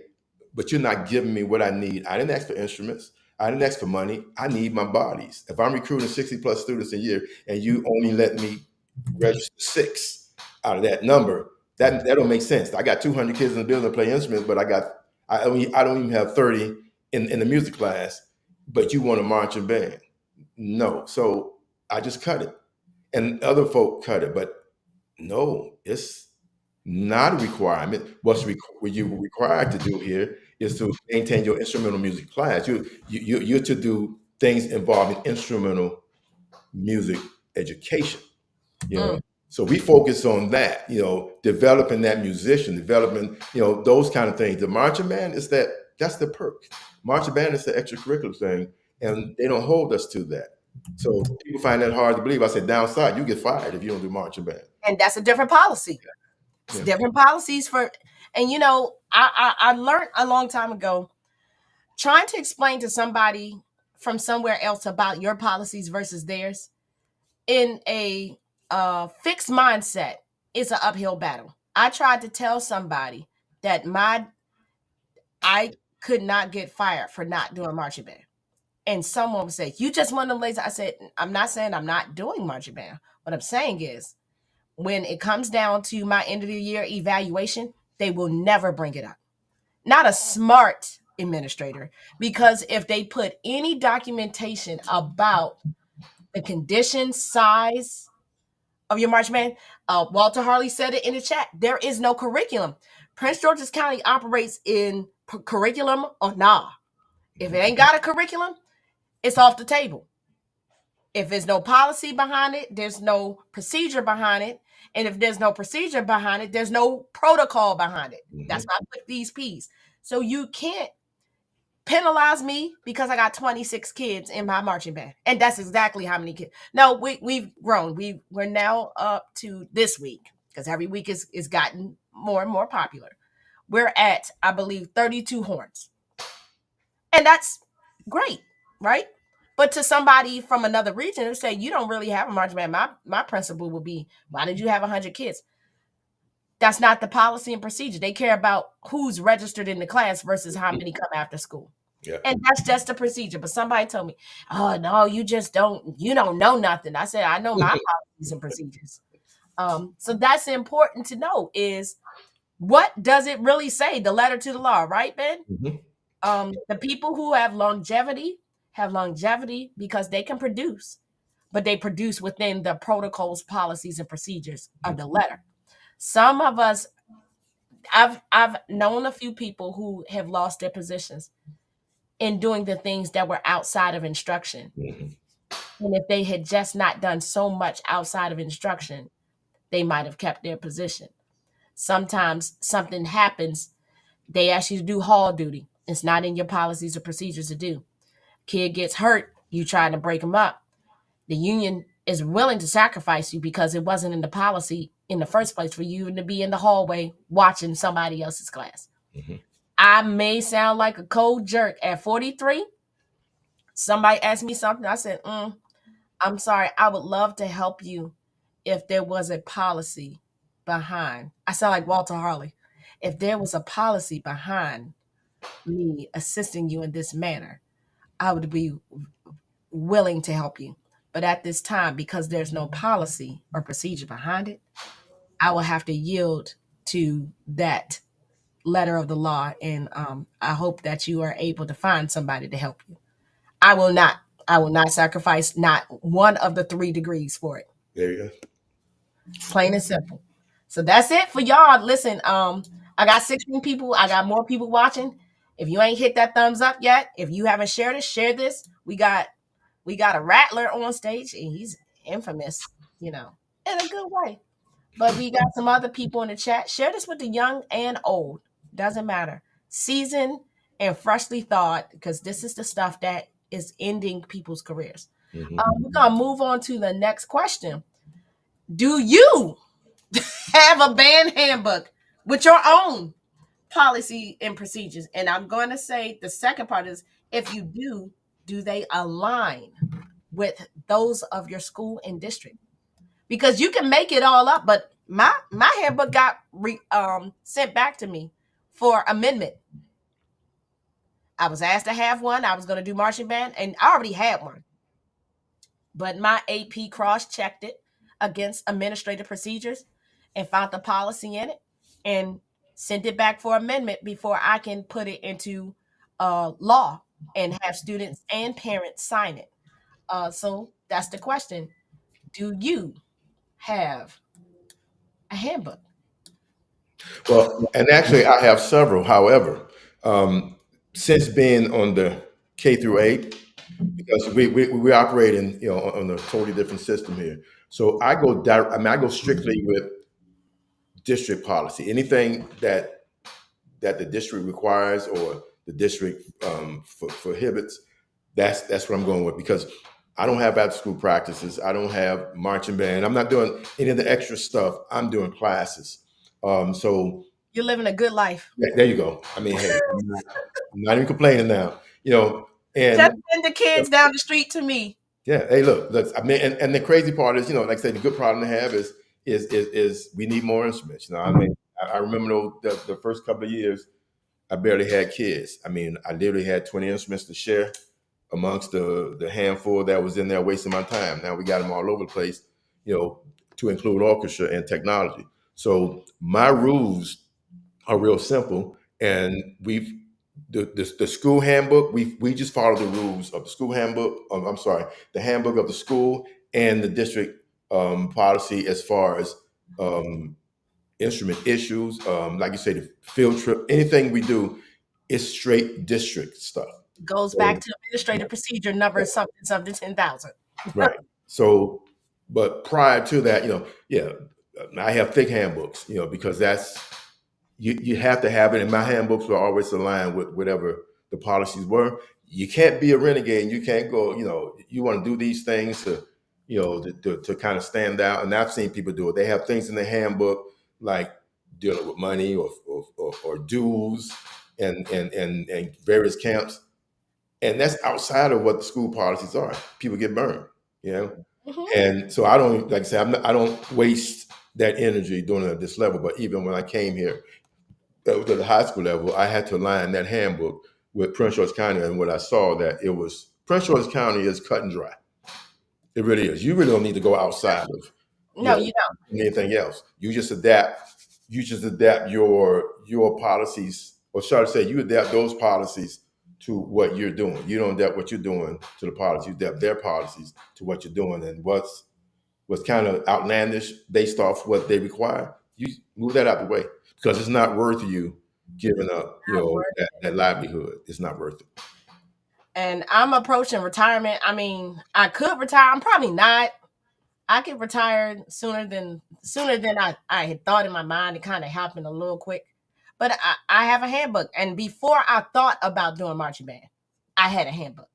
but you're not giving me what I need. I didn't ask for instruments. I didn't ask for money. I need my bodies. If I'm recruiting 60 plus students a year and you only let me register 6 out of that number, that don't make sense. I got 200 kids in the building that play instruments, but I don't even have 30 in the music class, but you want a marching band. No. So I just cut it. And other folk cut it, but no, it's not a requirement. What you're required to do here is to maintain your instrumental music class. You're to do things involving instrumental music education. You know, so we focus on that. You know, developing that musician, developing those kind of things. The marching band is that's the perk. Marching band is the extracurricular thing, and they don't hold us to that. So people find that hard to believe. I said, down south, you get fired if you don't do marching band. And that's a different policy. It's different policies for, and I learned a long time ago, trying to explain to somebody from somewhere else about your policies versus theirs in a fixed mindset is an uphill battle. I tried to tell somebody that I could not get fired for not doing marching band. And someone would say, you just one of them ladies. I said, I'm not saying I'm not doing marching band. What I'm saying is, when it comes down to my end of the year evaluation, they will never bring it up. Not a smart administrator, because if they put any documentation about the condition, size of your marching band, Walter Harley said it in the chat, there is no curriculum. Prince George's County operates in curriculum or nah. If it ain't got a curriculum, it's off the table. If there's no policy behind it, there's no procedure behind it. And if there's no procedure behind it, there's no protocol behind it. That's why I put these P's. So you can't penalize me because I got 26 kids in my marching band. And that's exactly how many kids. No, we've grown. We're now up to this week, because every week is gotten more and more popular. We're at, I believe, 32 horns. And that's great, right? But to somebody from another region who say, you don't really have a marching band, my principle would be, why did you have 100 kids? That's not the policy and procedure. They care about who's registered in the class versus how many come after school. Yeah. And that's just the procedure. But somebody told me, oh, no, you don't know nothing. I said, I know my policies and procedures. So that's important to know, is what does it really say? The letter to the law, right, Ben? The people who have longevity because they can produce, but they produce within the protocols, policies, and procedures of the letter. Some of us, I've known a few people who have lost their positions in doing the things that were outside of instruction. And if they had just not done so much outside of instruction, they might have kept their position. Sometimes something happens, they ask you to do hall duty. It's not in your policies or procedures to do. Kid gets hurt, you try to break them up. The union is willing to sacrifice you because it wasn't in the policy in the first place for you to be in the hallway watching somebody else's class. I may sound like a cold jerk at 43. Somebody asked me something. I said, I'm sorry. I would love to help you if there was a policy behind. I sound like Walter Harley. If there was a policy behind me assisting you in this manner, I would be willing to help you. But at this time, because there's no policy or procedure behind it, I will have to yield to that letter of the law, and I hope that you are able to find somebody to help you. I will not. I will not sacrifice not one of the 3 degrees for it. There you go. Plain and simple. So that's it for y'all. Listen, I got 16 people. I got more people watching. If you ain't hit that thumbs up yet, if you haven't shared it, share this. We got a rattler on stage, and he's infamous, in a good way. But we got some other people in the chat. Share this with the young and old. Doesn't matter. Seasoned and freshly thawed, because this is the stuff that is ending people's careers. Mhm. We're gonna move on to the next question. Do you have a band handbook with your own policy and procedures? And I'm going to say the second part is, if you do they align with those of your school and district? Because you can make it all up, but my handbook got sent back to me for amendment. I was asked to have one. I was going to do marching band, and I already had one. But my AP cross-checked it against administrative procedures and found the policy in it and sent it back for amendment before I can put it into law and have students and parents sign it. So that's the question. Do you have a handbook? Well, and actually, I have several. However, since being on the K through 8, because we operate in on a totally different system here. So I go strictly with district policy. Anything that the district requires or the district prohibits, that's what I'm going with, because I don't have after school practices. I don't have marching band. I'm not doing any of the extra stuff. I'm doing classes. So You're living a good life. there you go. I mean, hey, I'm not even complaining now. And Just send the kids down the street to me. yeah, hey, look. I mean, and the crazy part is, like I say, the good problem to have is we need more instruments. I mean, I remember the first couple of years, I barely had kids. I mean, I literally had 20 instruments to share amongst the handful that was in there wasting my time. Now we got them all over the place, to include orchestra and technology. So my rules are real simple, and the school handbook, we just follow the rules of the school handbook. I'm sorry, the handbook of the school and the district policy as far as instrument issues. Like you say, the field trip, anything we do is straight district stuff. Goes So, back to administrative procedure number something 10,000. right. So, but prior to that, yeah, I have thick handbooks, because that's you have to have it. And my handbooks were always aligned with whatever the policies were. You can't be a renegade, and you can't go, you want to do these things to kind of stand out. And I've seen people do it. They have things in the handbook like dealing with money or dues and various camps. And that's outside of what the school policies are. People get burned, Mhm. And so I don't, like I said, I don't waste that energy doing it at this level. But even when I came here, to the high school level, I had to align that handbook with Prince George County, and what I saw that it was Prince George County is cut and dry. It really is. You really don't need to go outside of No, you don't. anything else. You just adapt. You just adapt your policies, or shall I say, you adapt those policies to what you're doing. You don't adapt what you're doing to the policies. You adapt their policies to what you're doing, and what's kind of outlandish based off what they require. You move that out the way, because it's not worth you giving up, that livelihood. It's not worth it. And I'm approaching retirement. I mean, I could retire. I'm probably not. I could retire sooner than I had thought in my mind. It kind of happened a little quick. But I have a handbook. And before I thought about doing marching band, I had a handbook.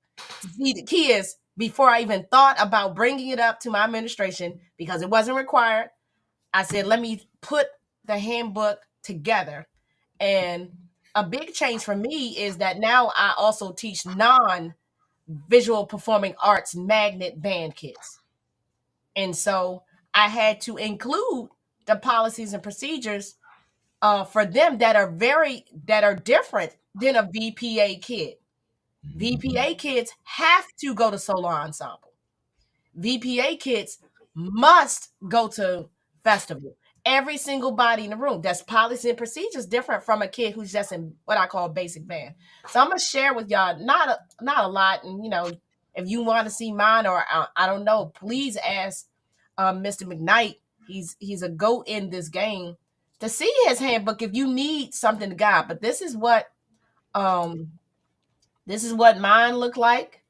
See, the key is, before I even thought about bringing it up to my administration, because it wasn't required, I said, let me put the handbook together. And a big change for me is that now I also teach non-visual performing arts magnet band kids. And so I had to include the policies and procedures for them that are different than a VPA kid. VPA kids have to go to solo ensemble. VPA kids must go to festival. every single body in the room. That's policy and procedures different from a kid who's just in what I call basic band. So I'm gonna share with y'all not a lot, and if you want to see mine or I don't know, please ask Mr. McKnight. He's a goat in this game to see his handbook if you need something to guide. But um this is what mine look like.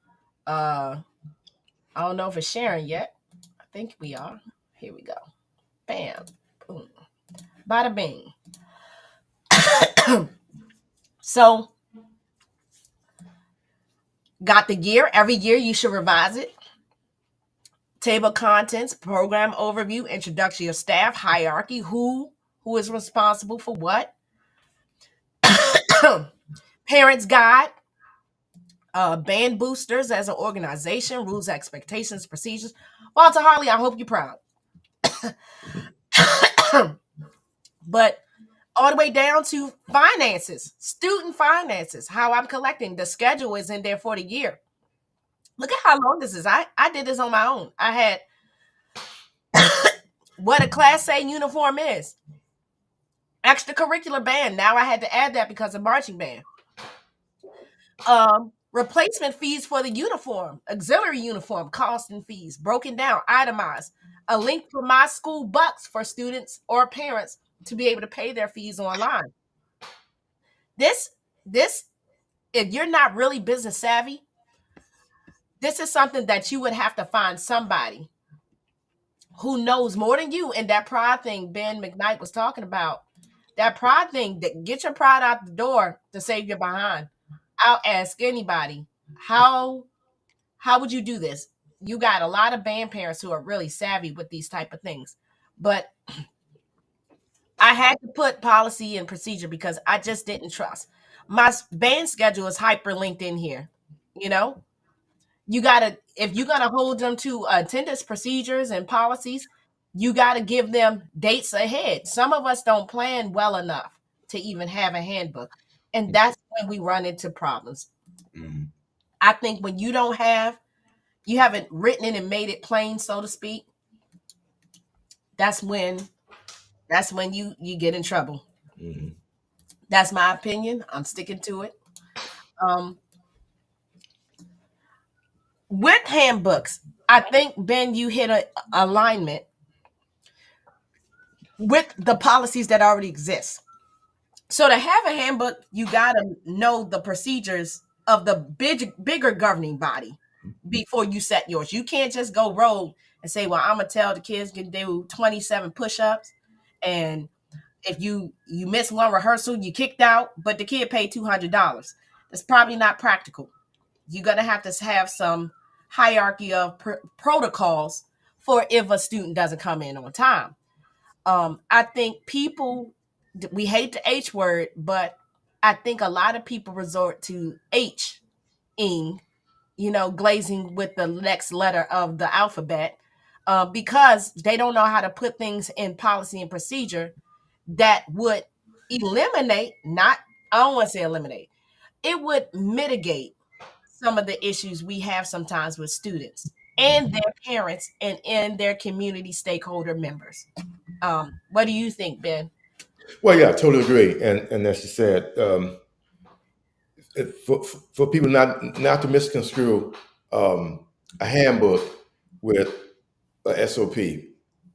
I don't know if it's sharing yet. I think we are. Here we go. Bam. Boom. Bada bing. So, got the gear. Every year you should revise it. Table of contents, program overview, introduction of staff, hierarchy, who is responsible for what. Parents guide, band boosters as an organization, rules, expectations, procedures. Walter Harley, I hope you're proud. But all the way down to finances, student finances, how I'm collecting. The schedule is in there for the year. Look at how long this is. I did this on my own. I had what a Class A uniform is. Extracurricular band. Now I had to add that because of marching band. Replacement fees for the uniform, auxiliary uniform, cost and fees, broken down, itemized. A link for my school bucks for students or parents to be able to pay their fees online. This, if you're not really business savvy, this is something that you would have to find somebody who knows more than you. And that pride thing Ben McKnight was talking about, that pride thing, that get your pride out the door to save your behind. I'll ask anybody, how would you do this? You got a lot of band parents who are really savvy with these type of things, but I had to put policy and procedure because I just didn't trust. My band schedule is hyperlinked in here. You gotta, if you're gonna hold them to attendance procedures and policies, you gotta give them dates ahead. Some of us don't plan well enough to even have a handbook, and that's when we run into problems. Mm-hmm. I think when you haven't written it and made it plain, so to speak, that's when you get in trouble. Mm-hmm. That's my opinion. I'm sticking to it. With handbooks, I think Ben, you hit a alignment with the policies that already exist. So to have a handbook, you gotta know the procedures of the bigger governing body before you set yours. You can't just go rogue and say, "Well, I'm gonna tell the kids can do 27 push-ups, and if you miss one rehearsal, you kicked out, but the kid paid $200." That's probably not practical. You're gonna have to have some hierarchy of protocols for if a student doesn't come in on time. I think people, we hate the H word, but I think a lot of people resort to H-ing, glazing with the next letter of the alphabet, because they don't know how to put things in policy and procedure that would eliminate, not, I don't want to say eliminate, it would mitigate some of the issues we have sometimes with students and their parents and in their community stakeholder members. What do you think, Ben? Well, yeah, I totally agree. And as you said, for people not to misconstrue a handbook with a SOP,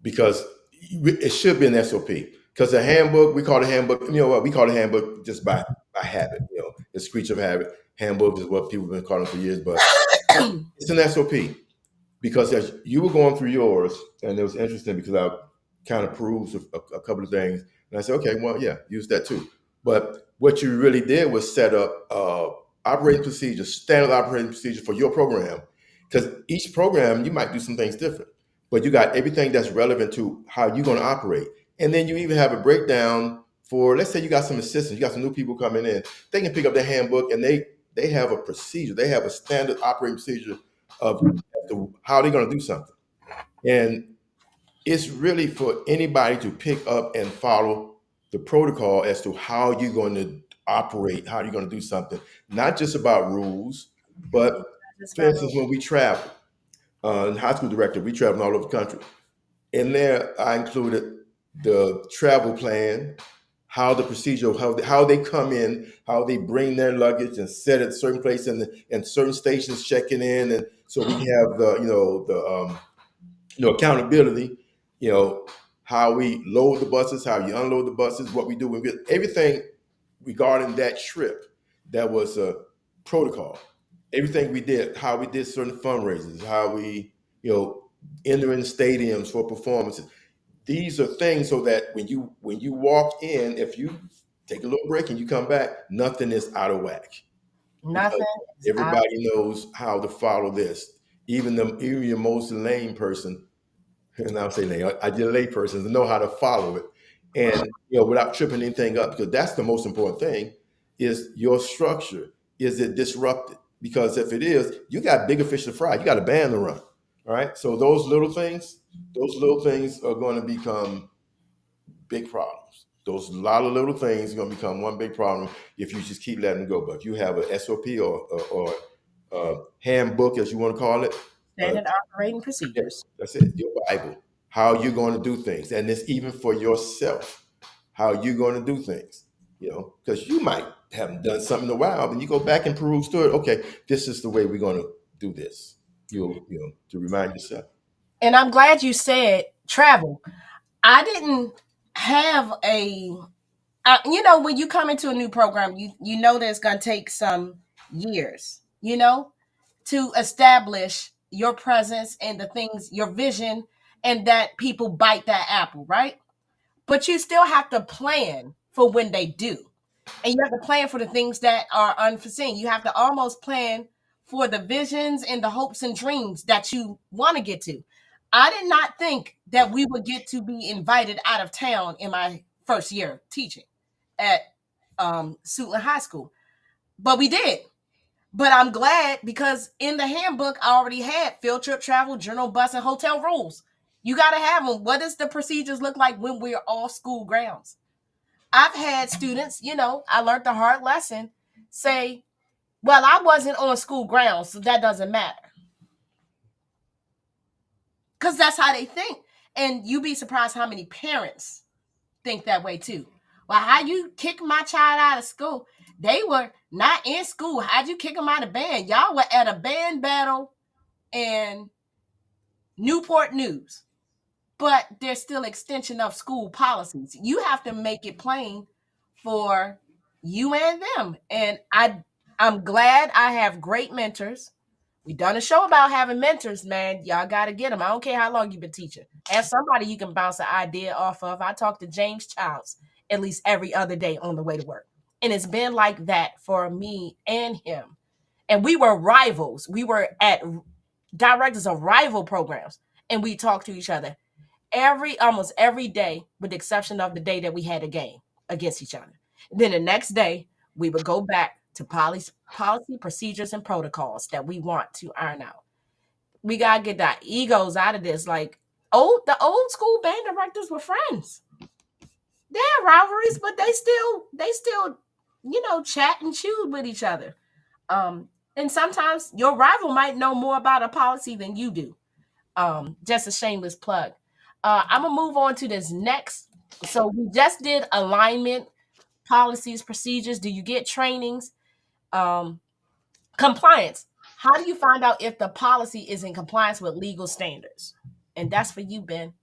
because it should be an SOP. Because a handbook, we call it a handbook. You know what? We call it a handbook just by habit. It's creature of habit. Handbook is what people have been calling for years, but it's an SOP. Because as you were going through yours, and it was interesting because I kind of perused a couple of things, and I said, okay, well, yeah, use that too. But what you really did was set up operating procedures, standard operating procedures for your program. Because each program, you might do some things different, but you got everything that's relevant to how you're going to operate. And then you even have a breakdown for, let's say you got some assistants, you got some new people coming in, they can pick up their handbook and they have a procedure, they have a standard operating procedure of how they're going to do something. And it's really for anybody to pick up and follow the protocol as to how you're going to operate, how you're going to do something, not just about rules, but for instance, when we travel, high school director, we travel all over the country. In there, I included the travel plan, how the procedure, how they come in, how they bring their luggage and set at a certain place and certain stations checking in, and so we have the accountability, how we load the buses, how you unload the buses, what we do, we get everything regarding that trip. That was a protocol. Everything we did, how we did certain fundraisers, how we enter in stadiums for performances. These are things so that when you walk in, if you take a little break and you come back, nothing is out of whack because Nothing is out. everybody knows how to follow this. Even your most lame person, and I'll say lame, I did lay persons to know how to follow it, and without tripping anything up, because that's the most important thing. Is your structure, is it disrupted? Because if it is, you got bigger fish to fry. You got a band to run. All right. So those little things are going to become big problems. Those a lot of little things are going to become one big problem if you just keep letting them go. But if you have a SOP or handbook, as you want to call it, Standard operating yeah, procedures. that's it. Your Bible, how you're going to do things, and it's even for yourself, how you're going to do things. Because you might haven't done something in a while, and you go back and peruse through it. Okay, this is the way we're going to do this. To remind yourself. And I'm glad you said travel. I didn't have when you come into a new program, you know that it's going to take some years, to establish your presence and the things, your vision, and that people bite that apple, right? But you still have to plan for when they do. And you have to plan for the things that are unforeseen. You have to almost plan for the visions and the hopes and dreams that you want to get to. I did not think that we would get to be invited out of town in my first year teaching at Suitland High School, but we did. But I'm glad because in the handbook, I already had field trip, travel, journal, bus, and hotel rules. You got to have them. What does the procedures look like when we're off school grounds? I've had students, I learned the hard lesson, say, well, I wasn't on school grounds, so that doesn't matter. Because that's how they think. And you'd be surprised how many parents think that way too. Well, how you kick my child out of school? They were not in school. How'd you kick them out of band? Y'all were at a band battle in Newport News. But there's still extension of school policies. You have to make it plain for you and them. And I'm glad I have great mentors. We done a show about having mentors, man. Y'all got to get them. I don't care how long you've been teaching. Have somebody you can bounce an idea off of. I talk to James Childs at least every other day on the way to work. And it's been like that for me and him. And we were rivals. We were at directors of rival programs. And we talked to each other almost every day, with the exception of the day that we had a game against each other. And then the next day, we would go back to policy, procedures, and protocols that we want to iron out. We gotta get that egos out of this. Like the old school band directors were friends. They had rivalries, but they still, chat and chewed with each other. And sometimes your rival might know more about a policy than you do. Just a shameless plug. I'm gonna move on to this next. So we just did alignment, policies, procedures. Do you get trainings? Compliance. How do you find out if the policy is in compliance with legal standards? And that's for you, Ben.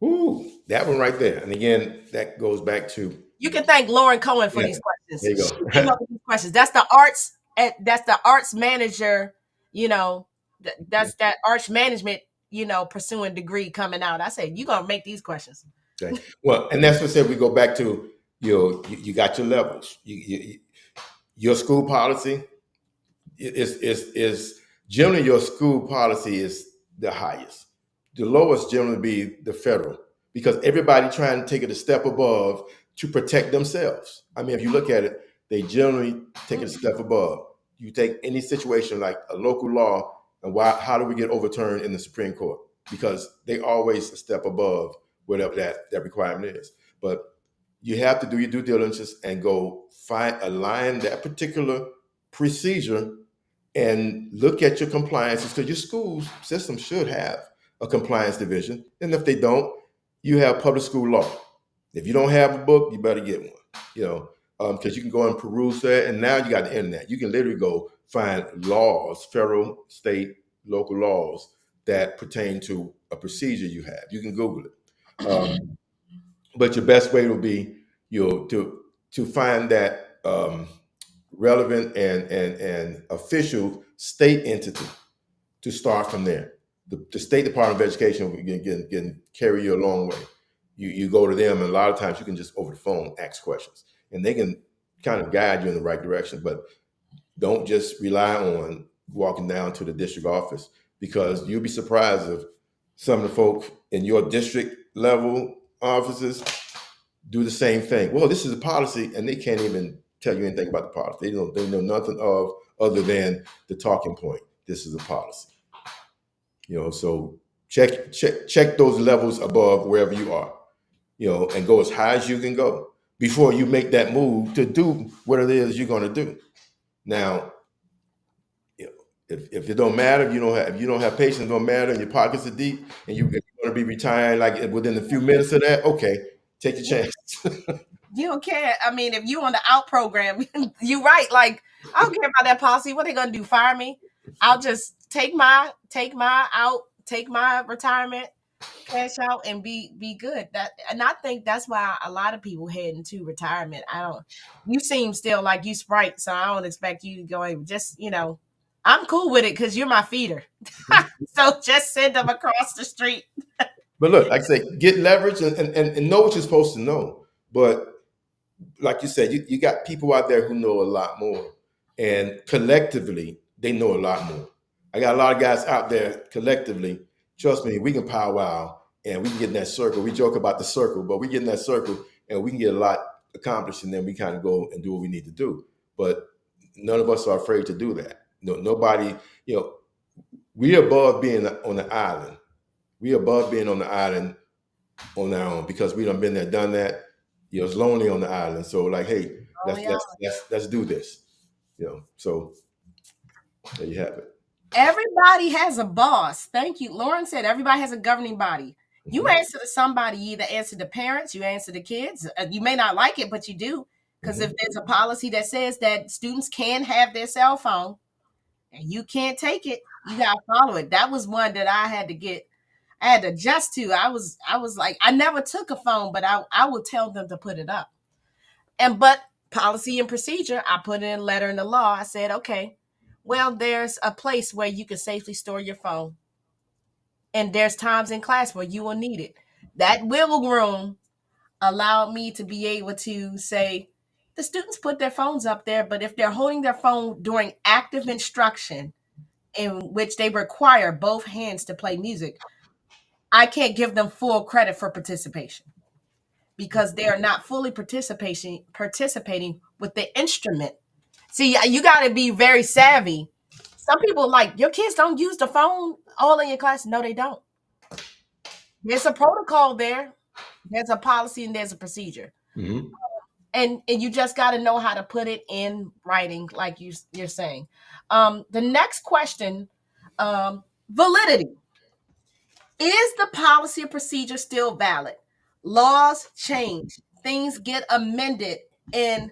Ooh, that one right there. And again, that goes back to You can thank Lauren Cohen for these there you questions. go. She came up with these questions. That's the arts manager. That's that arts management. Pursuing degree coming out. I said, you're gonna make these questions. Okay. Well, and that's what I said. We go back to you got your levels. Your school policy is generally your school policy is the highest. The lowest generally be the federal, because everybody trying to take it a step above to protect themselves. I mean, if you look at it, they generally take it a step above. You take any situation like a local law, and how do we get overturned in the Supreme Court? Because they always a step above whatever that requirement is. But you have to do your due diligence and go align that particular procedure and look at your compliances, because your school system should have a compliance division. And if they don't, you have public school law. If you don't have a book, you better get one. Because you can go and peruse that, and now you got the internet. You can literally go find laws, federal, state, local laws that pertain to a procedure you have. You can Google it. But your best way will be to find that relevant and official state entity to start from there. The State Department of Education can carry you a long way. You go to them, and a lot of times you can just over the phone ask questions, and they can kind of guide you in the right direction. But don't just rely on walking down to the district office, because you'll be surprised if some of the folk in your district level offices do the same thing. Well, this is a policy, and they can't even tell you anything about the policy. They know nothing of other than the talking point. This is a policy. So check those levels above wherever you are, and go as high as you can go before you make that move to do what it is you're going to do. Now, if it don't matter, if you don't have patience, it don't matter, and your pockets are deep, and you're going to be retired like within a few minutes of that, okay, take your chance. You don't care. I mean, if you on the out program, you right. Like, I don't care about that policy. What they gonna do? Fire me? I'll just take my retirement cash out and be good. And I think that's why a lot of people head into retirement. You seem still like you Sprite, so I don't expect you to go in. Just I'm cool with it because you're my feeder. So just send them across the street. But look, like I say, get leverage and know what you're supposed to know. But like you said, you got people out there who know a lot more, and collectively they know a lot more. I got a lot of guys out there collectively. Trust me, we can powwow and we can get in that circle. We joke about the circle, but we get in that circle and we can get a lot accomplished, and then we kind of go and do what we need to do. But none of us are afraid to do that. Nobody, we're above being on the island. We're above being on the island on our own, because we done been there, done that. It's lonely on the island. So like, hey, let's do this. So there you have it. Everybody has a boss. Thank you. Lauren said everybody has a governing body. You answer to somebody. You either answer to parents, you answer to kids. You may not like it, but you do. Because if there's a policy that says that students can have their cell phone and you can't take it, you got to follow it. That was one that I had to adjust to. I was like, I never took a phone, but I would tell them to put it up. But policy and procedure, I put in a letter in the law. I said, okay, well, there's a place where you can safely store your phone. And there's times in class where you will need it. That wiggle room allowed me to be able to say, the students put their phones up there, but if they're holding their phone during active instruction, in which they require both hands to play music, I can't give them full credit for participation, because they are not fully participating with the instrument. See, you got to be very savvy. Some people like, your kids don't use the phone all in your class. No, they don't. There's a protocol there. There's a policy and there's a procedure. Mm-hmm. And you just got to know how to put it in writing, like you're saying. The next question, validity. Is the policy or procedure still valid? Laws change. Things get amended. And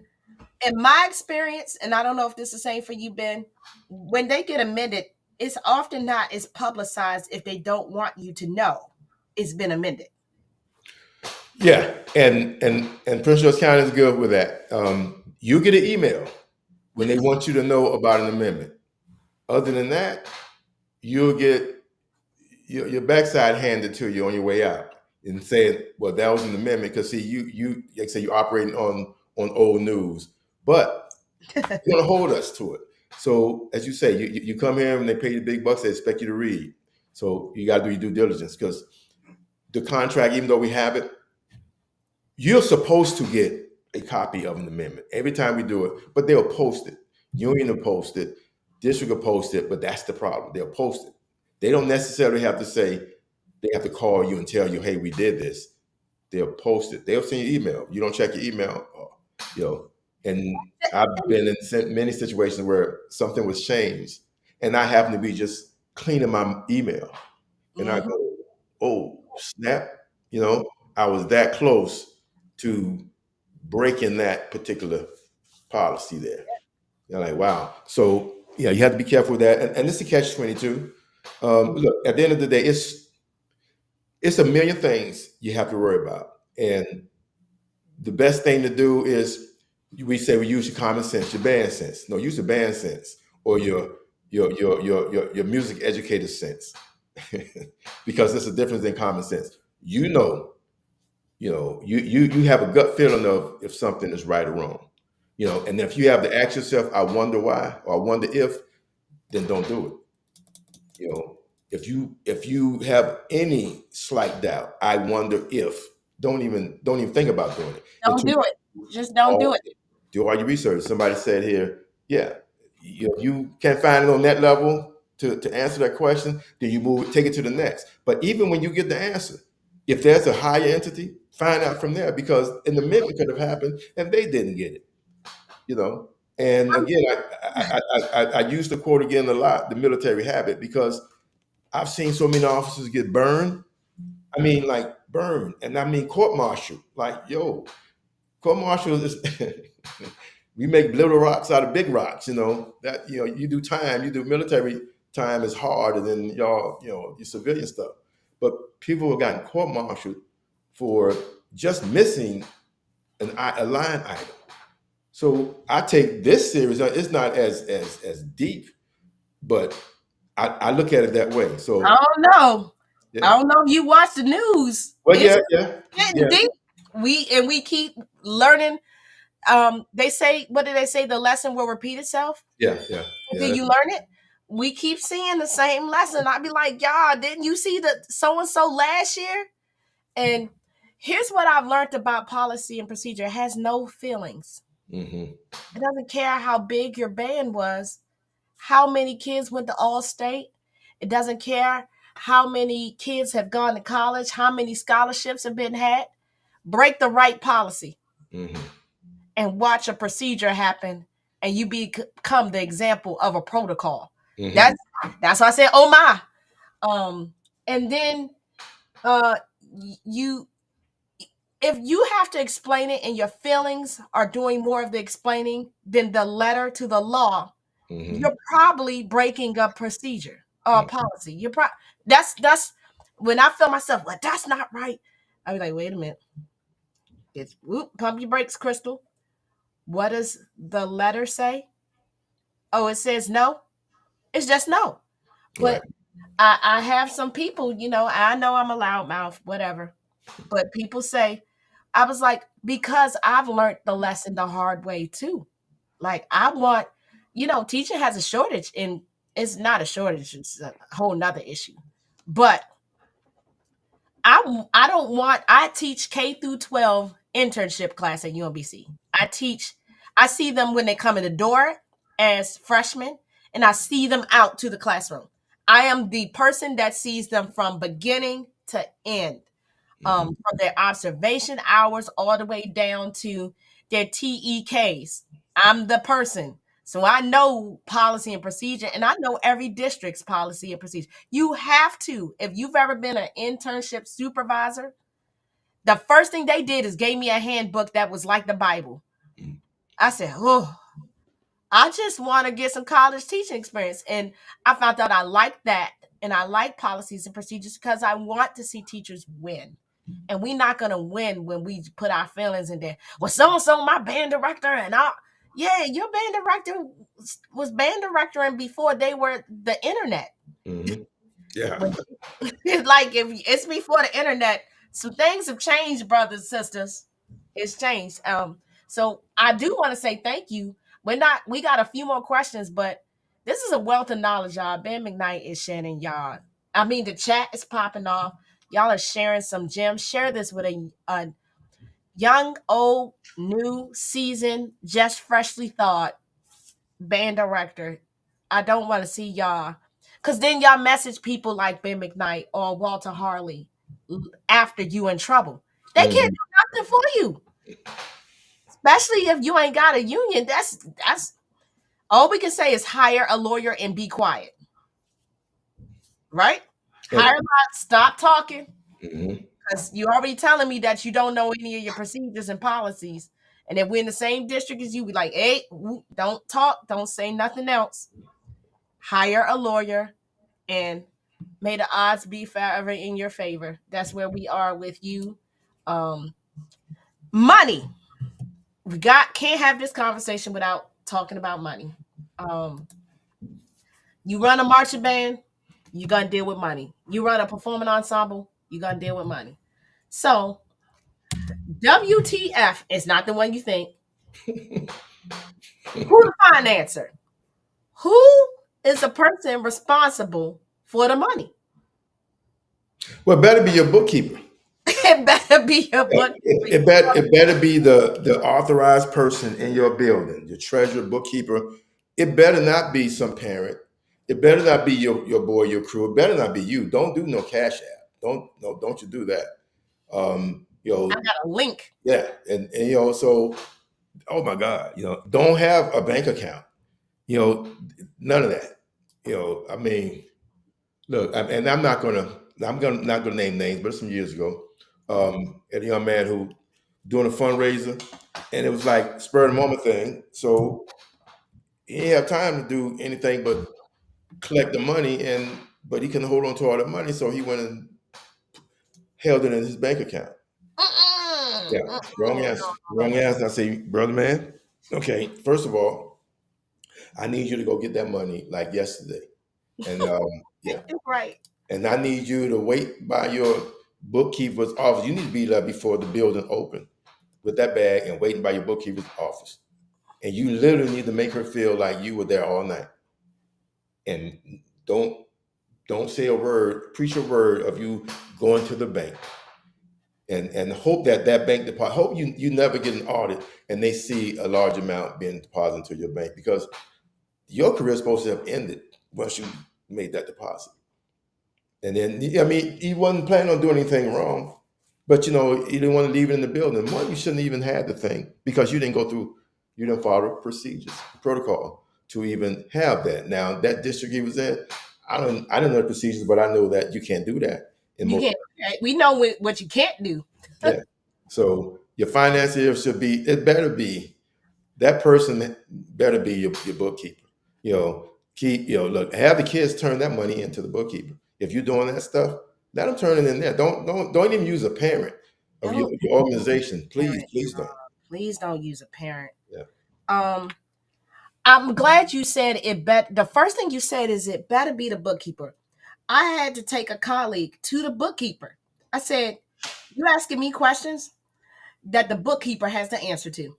in my experience, and I don't know if this is the same for you, Ben, when they get amended, it's often not as publicized if they don't want you to know it's been amended. Yeah, and Prince George County is good with that. You get an email when they want you to know about an amendment. Other than that, you'll get your backside handed to you on your way out and saying, well, that was an amendment, because see, you like say you're operating on old news, but you're gonna hold us to it. So as you say, you come here and they pay you big bucks, they expect you to read. So you gotta do your due diligence, because the contract, even though we have it, you're supposed to get a copy of an amendment every time we do it, but they'll post it. Union will post it, district will post it, but that's the problem. They'll post it. They don't necessarily have to say, they have to call you and tell you, hey, we did this. They'll post it. They'll send you email. You don't check your email, and I've been in many situations where something was changed and I happen to be just cleaning my email and I go, oh, snap, I was that close to breaking that particular policy there. You're like, wow. So yeah, you have to be careful with that. And this is catch 22. Look, at the end of the day, it's a million things you have to worry about. And the best thing to do is we say we use your common sense, your band sense. No, use your band sense or your music educator sense. Because there's a difference in common sense. You have a gut feeling of if something is right or wrong. And if you have to ask yourself, I wonder why or I wonder if, then don't do it. If you have any slight doubt, I wonder if, don't even think about doing it. Don't do it. Just don't do it. Do all your research. Somebody said here, yeah, you can't find it on that level to answer that question, then you take it to the next. But even when you get the answer, if there's a higher entity, find out from there, because an amendment could have happened and they didn't get it. And again, I use the quote again a lot, the military habit, because I've seen so many officers get burned. I mean, like burned, and I mean court-martial. Like, court-martial is we make little rocks out of big rocks. That you do time, you do military time is harder than your civilian stuff. But people have gotten court-martialed for just missing a line item. So I take this serious. It's not as deep, but I look at it that way. So I don't know. yeah. I don't know if you watch the news. Well, It's yeah. getting deep. We keep learning. They say, what did they say? The lesson will repeat itself. Yeah. Until you learn it. We keep seeing the same lesson. I'd be like, y'all, didn't you see the so and so last year? And here's what I've learned about policy and procedure: it has no feelings. Mm-hmm. It doesn't care how big your band was, how many kids went to All-State. It doesn't care how many kids have gone to college, how many scholarships have been had. Break the right policy and watch a procedure happen, and you become the example of a protocol. Mm-hmm. That's why I said, oh my. And then if you have to explain it and your feelings are doing more of the explaining than the letter to the law, you're probably breaking a procedure or a policy. That's when I feel myself, well, that's not right. I was like, wait a minute. Pump your brakes, Krystal. What does the letter say? Oh, it says no. It's just no. But I have some people, I know I'm a loudmouth, whatever. But people say, I was like, because I've learned the lesson the hard way too. Like I want, teaching has a shortage, and it's not a shortage, it's a whole nother issue. But I teach K through 12 internship class at UMBC. I see them when they come in the door as freshmen, and I see them out to the classroom. I am the person that sees them from beginning to end, from their observation hours all the way down to their TEKs. I'm the person. So I know policy and procedure, and I know every district's policy and procedure. You have to. If you've ever been an internship supervisor, the first thing they did is gave me a handbook that was like the Bible. I said, oh, I just want to get some college teaching experience. And I found out I like that. And I like policies and procedures because I want to see teachers win. And we're not going to win when we put our feelings in there. Well, so-and-so, my band director, and yeah, your band director was band directoring before they were the internet. Mm-hmm. Yeah. Like if it's before the internet, some things have changed, brothers and sisters. It's changed. So I do want to say thank you. We got a few more questions, but this is a wealth of knowledge, y'all. Ben McKnight is sharing, y'all. I mean, the chat is popping off. Y'all are sharing some gems. Share this with a young, old, new, seasoned, just freshly thought band director. I don't want to see y'all, because then y'all message people like Ben McKnight or Walter Harley after you in trouble. They can't do nothing for you. Especially if you ain't got a union. That's all we can say is hire a lawyer and be quiet. Right? Hire a lot, stop talking. Because because you're already telling me that you don't know any of your procedures and policies. And if we're in the same district as you, be like, hey, don't talk, don't say nothing else. Hire a lawyer, and may the odds be forever in your favor. That's where we are with you. Money. We can't have this conversation without talking about money. Um, you run a marching band, you're gonna deal with money. You run a performing ensemble, you're gonna deal with money. So WTF is not the one you think. Who the financer? Who is the person responsible for the money? Well, it better be your bookkeeper. It better be your book. It better be the authorized person in your building, your treasurer, bookkeeper. It better not be some parent. It better not be your boy, your crew. It better not be you. Don't do no cash app. Don't you do that. I got a link. Yeah, and so oh my God, don't have a bank account. None of that. I mean, look, and not gonna name names, but some years ago, a young man who doing a fundraiser, and it was like spur of the moment thing. So he didn't have time to do anything but collect the money, but he couldn't hold on to all the money, so he went and held it in his bank account. Yeah, wrong answer. Wrong answer. I say, brother man, okay, first of all, I need you to go get that money like yesterday. And yeah. Right. And I need you to wait by your bookkeeper's office. You need to be there before the building open with that bag and waiting by your bookkeeper's office. And you literally need to make her feel like you were there all night. And don't say a word, preach a word of you going to the bank. And hope that bank deposit, hope you never get an audit and they see a large amount being deposited into your bank, because your career is supposed to have ended once you made that deposit. And then, I mean, he wasn't planning on doing anything wrong, but he didn't want to leave it in the building. One, you shouldn't even have the thing because you didn't follow procedures, protocol to even have that. Now, that district he was in, I didn't know the procedures, but I know that you can't do that. We know what you can't do. Yeah. So your financier that person better be your bookkeeper. Look, have the kids turn that money into the bookkeeper. If you're doing that stuff, let them turn it in there. Don't even use a parent of your organization. Please don't. Please don't use a parent. Yeah. I'm glad you said it. The first thing you said is it better be the bookkeeper. I had to take a colleague to the bookkeeper. I said, "You asking me questions that the bookkeeper has to answer to.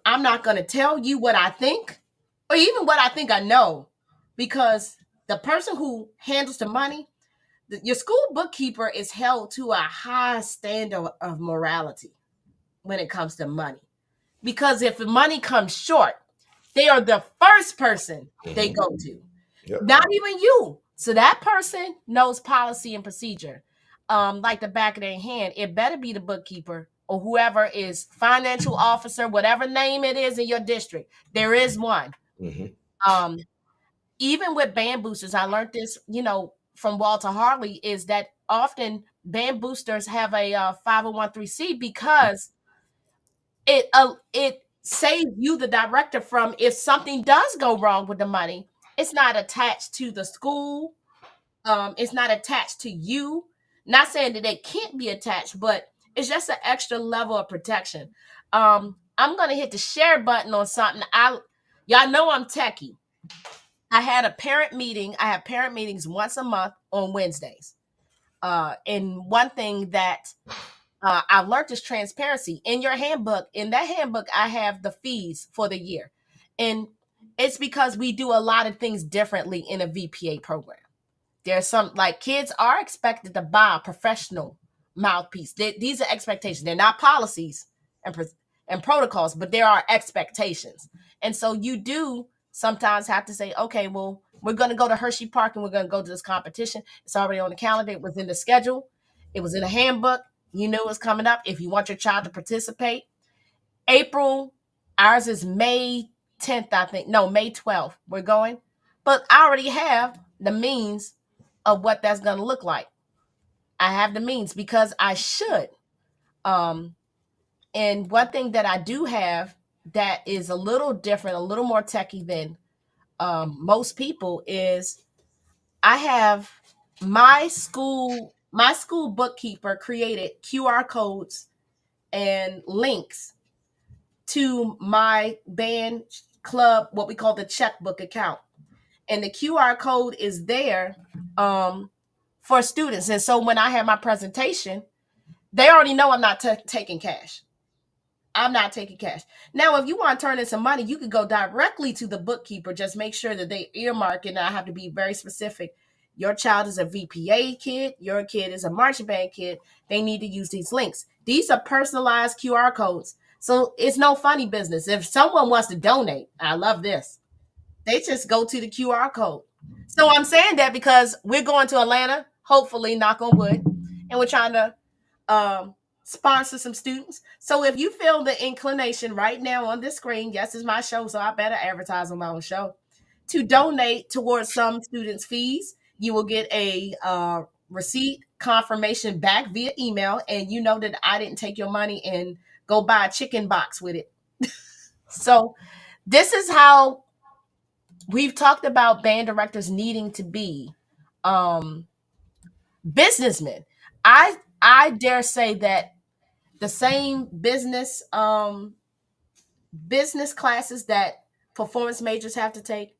I'm not going to tell you what I think or even what I think I know, because the person who handles the money, your school bookkeeper is held to a high standard of morality when it comes to money. Because if the money comes short, they are the first person they go to. Yep. Not even you. So that person knows policy and procedure like the back of their hand. It better be the bookkeeper or whoever is financial officer, whatever name it is in your district. There is one. Mm-hmm. Even with band boosters, I learned this, from Walter Harley, is that often band boosters have a 501(c) because it saves you, the director, from if something does go wrong with the money. It's not attached to the school. It's not attached to you. Not saying that they can't be attached, but it's just an extra level of protection. I'm gonna hit the share button on something. Y'all know I'm techie. I had a parent meeting. I have parent meetings once a month on Wednesdays. And one thing that I've learned is transparency. In your handbook, in that handbook, I have the fees for the year. And it's because we do a lot of things differently in a VPA program. There's some, like, kids are expected to buy a professional mouthpiece. These are expectations. They're not policies and protocols, but there are expectations. And so you do sometimes have to say, okay, well, we're going to go to Hershey Park and we're going to go to this competition. It's already on the calendar. It was in the schedule. It was in a handbook. You knew it was coming up. If you want your child to participate, April, ours is May 10th, I think. No, May 12th. We're going. But I already have the means of what that's going to look like. I have the means because I should. Um, and one thing that I do have that is a little different, a little more techy than most people is I have my school bookkeeper created QR codes and links to my band club, what we call the checkbook account. And the QR code is there for students. And so when I have my presentation, they already know I'm not taking cash. I'm not taking cash. Now, if you want to turn in some money, you could go directly to the bookkeeper. Just make sure that they earmark it. And I have to be very specific. Your child is a VPA kid. Your kid is a marching band kid. They need to use these links. These are personalized QR codes. So it's no funny business. If someone wants to donate, I love this. They just go to the QR code. So I'm saying that because we're going to Atlanta, hopefully, knock on wood, and we're trying to um, sponsor some students. So if you feel the inclination right now on this screen, yes, it's my show, so I better advertise on my own show, to donate towards some students' fees, you will get a receipt confirmation back via email, and you know that I didn't take your money and go buy a chicken box with it. So this is how we've talked about band directors needing to be um, businessmen. I dare say that the same business classes that performance majors have to take,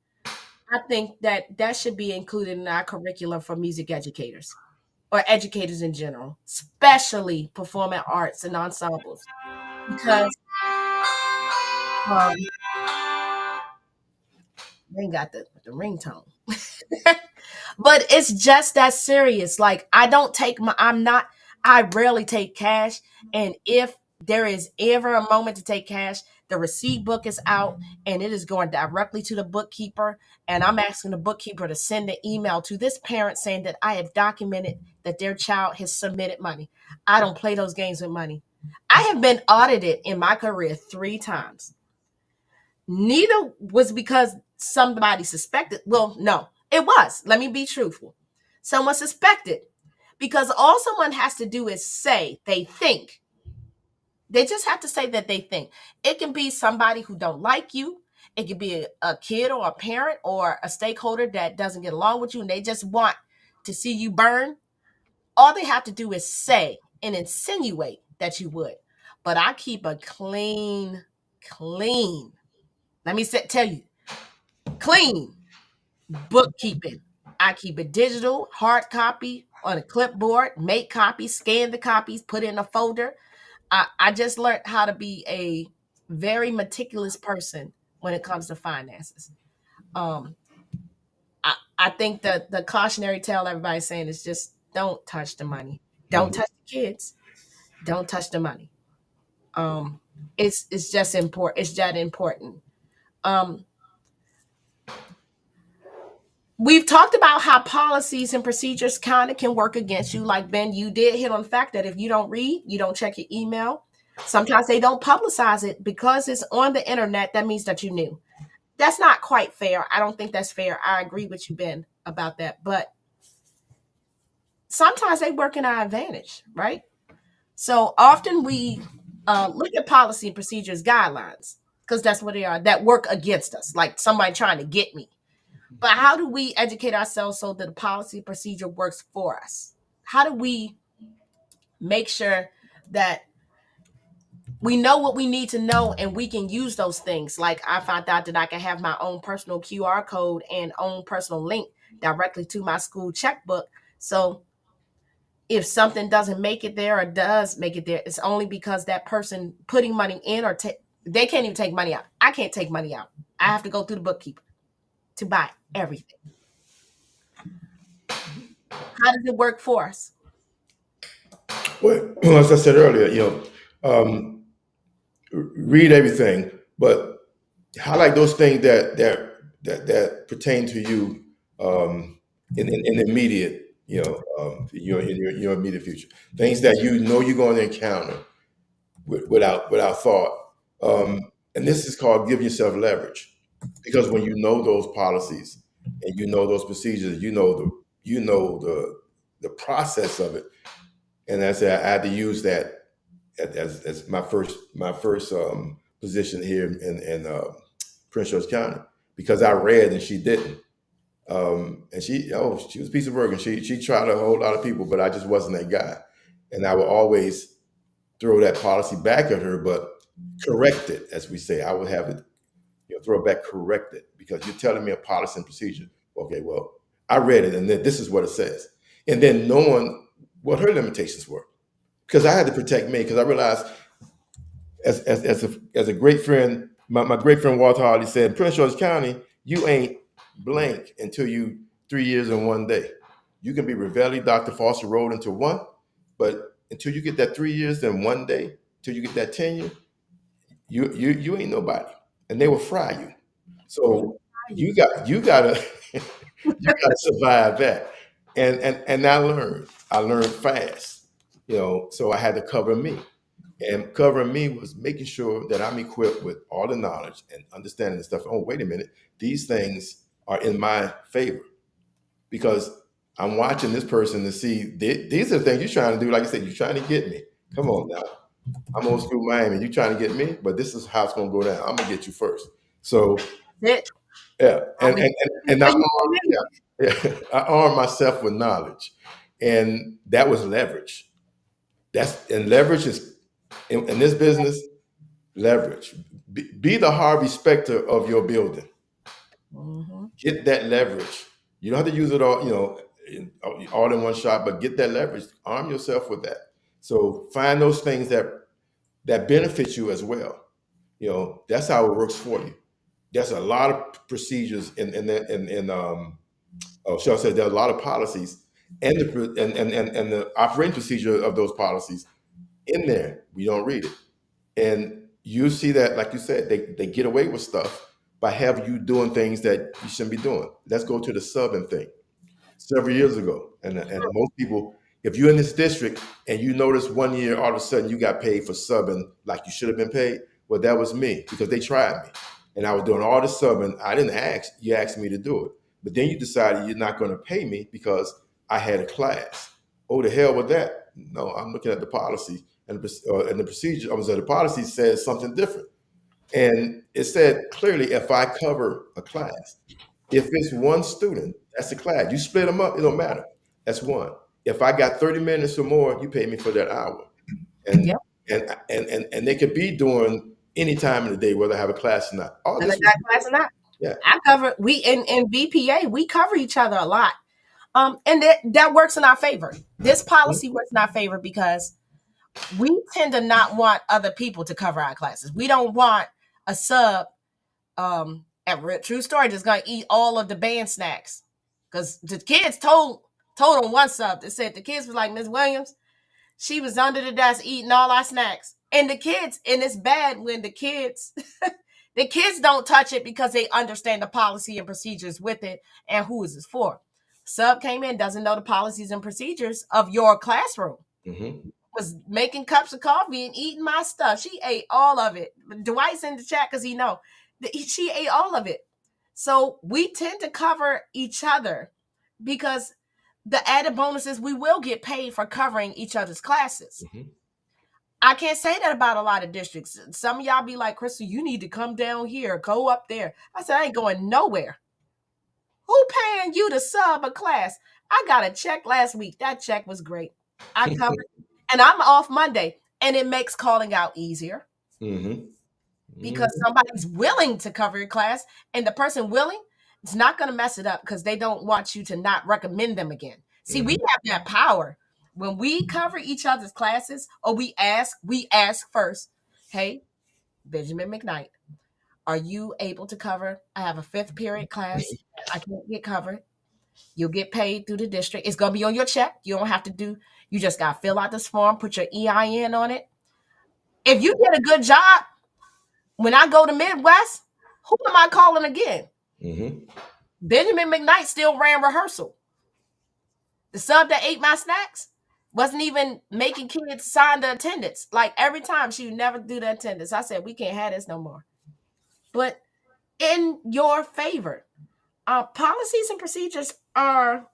I think that that should be included in our curriculum for music educators or educators in general, especially performing arts and ensembles, because um, they got the ringtone. But it's just that serious. Like I rarely take cash. And if there is ever a moment to take cash, the receipt book is out and it is going directly to the bookkeeper. And I'm asking the bookkeeper to send an email to this parent saying that I have documented that their child has submitted money. I don't play those games with money. I have been audited in my career 3 times. Neither was because somebody suspected. Well, no, it was. Let me be truthful. Someone suspected because all someone has to do is say they think. They just have to say that they think. It can be somebody who don't like you. It could be a kid or a parent or a stakeholder that doesn't get along with you and they just want to see you burn. All they have to do is say and insinuate that you would. But I keep a clean. Let me tell you, clean bookkeeping. I keep it digital, hard copy on a clipboard, make copies, scan the copies, put it in a folder. I just learned how to be a very meticulous person when it comes to finances. Um, I think that the cautionary tale everybody's saying is just don't touch the money. Don't Mhm. touch the kids. Don't touch the money. Um, it's just important. It's that important. Um, we've talked about how policies and procedures kind of can work against you. Like Ben, you did hit on the fact that if you don't read, you don't check your email. Sometimes they don't publicize it because it's on the internet. That means that you knew. That's not quite fair. I don't think that's fair. I agree with you, Ben, about that. But sometimes they work in our advantage, right? So often we look at policy and procedures guidelines because that's what they are that work against us, like somebody trying to get me. But how do we educate ourselves so that the policy procedure works for us? How do we make sure that we know what we need to know and we can use those things? Like I found out that I can have my own personal QR code and own personal link directly to my school checkbook. So if something doesn't make it there or does make it there, it's only because that person putting money in or they can't even take money out. I can't take money out. I have to go through the bookkeeper to buy everything. How does it work for us? Well, as I said earlier, um, read everything, but highlight those things that pertain to you in the immediate, your immediate future. Things that you know you're going to encounter without thought. And this is called giving yourself leverage, because when you know those policies and you know those procedures, you know the the process of it. And I said I had to use that as my first position here in Prince George County, because I read and she didn't. And she was a piece of work, and she tried a whole lot of people, but I just wasn't that guy. And I would always throw that policy back at her, but correct it, as we say. I would have it, throw it back, correct it, because you're telling me a policy and procedure. Okay, well, I read it, and then this is what it says. And then knowing what her limitations were, because I had to protect me, because I realized as a great friend, my great friend Walter Hardy said, in Prince George County, you ain't blank until you 3 years and 1 day. You can be Ravelli, Dr. Foster rolled into one, but until you get that 3 years and 1 day, till you get that tenure, you ain't nobody, and they will fry you. So you gotta you gotta survive that. And I learned fast, so I had to cover me. And covering me was making sure that I'm equipped with all the knowledge and understanding the stuff. Oh, wait a minute. These things are in my favor, because I'm watching this person to see these are the things you're trying to do. Like I said, you're trying to get me. Come on now. I'm old school Miami. You trying to get me, but this is how it's going to go down. I'm going to get you first. So, yeah. And I armed myself with knowledge, and that was leverage. And leverage is, in this business, leverage. Be the Harvey Specter of your building. Get that leverage. You don't have to use it all in one shot, but get that leverage. Arm yourself with that. So find those things that benefit you as well. That's how it works for you. There's a lot of procedures shall I say, there are a lot of policies and the operating procedure of those policies in there. We don't read it. And you see that, like you said, they get away with stuff by having you doing things that you shouldn't be doing. Let's go to the subbing thing. Several years ago, and most people, if you're in this district and you notice 1 year all of a sudden you got paid for subbing like you should have been paid, well, that was me, because they tried me, and I was doing all the subbing. I didn't ask. You asked me to do it, but then you decided you're not going to pay me because I had a class. Oh, the hell with that! No, I'm looking at the policy and the procedure. The policy says something different, and it said clearly, if I cover a class, if it's one student, that's a class. You split them up, it don't matter. That's one. If I got 30 minutes or more, you pay me for that hour. And and they could be doing any time in the day, whether I have a class or not. Oh, this class or not. Yeah. I cover in VPA, we cover each other a lot. And that works in our favor. This policy works in our favor because we tend to not want other people to cover our classes. We don't want a sub true story, just gonna eat all of the band snacks, because the kids told on one sub that said the kids was like, Miss Williams, she was under the desk eating all our snacks, and the kids, and it's bad when the kids the kids don't touch it because they understand the policy and procedures with it and who is this for. Sub came in, doesn't know the policies and procedures of your classroom. Was making cups of coffee and eating my stuff. She ate all of it. Dwight's in the chat because he know. She ate all of it. So we tend to cover each other because the added bonus is we will get paid for covering each other's classes. I can't say that about a lot of districts. Some of y'all be like, Krystal, you need to come down here, go up there. I said, I ain't going nowhere. Who paying you to sub a class? I got a check last week. That check was great. I covered, and I'm off Monday, and it makes calling out easier. Because somebody's willing to cover your class, and the person willing is not going to mess it up because they don't want you to not recommend them again. See, we have that power. When we cover each other's classes, or we ask first, hey, Benjamin McKnight, are you able to cover? I have a 5th period class. I can't get covered. You'll get paid through the district. It's going to be on your check. You don't have to you just got to fill out this form, put your EIN on it. If you did a good job, when I go to Midwest, who am I calling again? Benjamin McKnight still ran rehearsal. The sub that ate my snacks wasn't even making kids sign the attendance. Like every time, she would never do the attendance. I said, we can't have this no more. But in your favor, policies and procedures are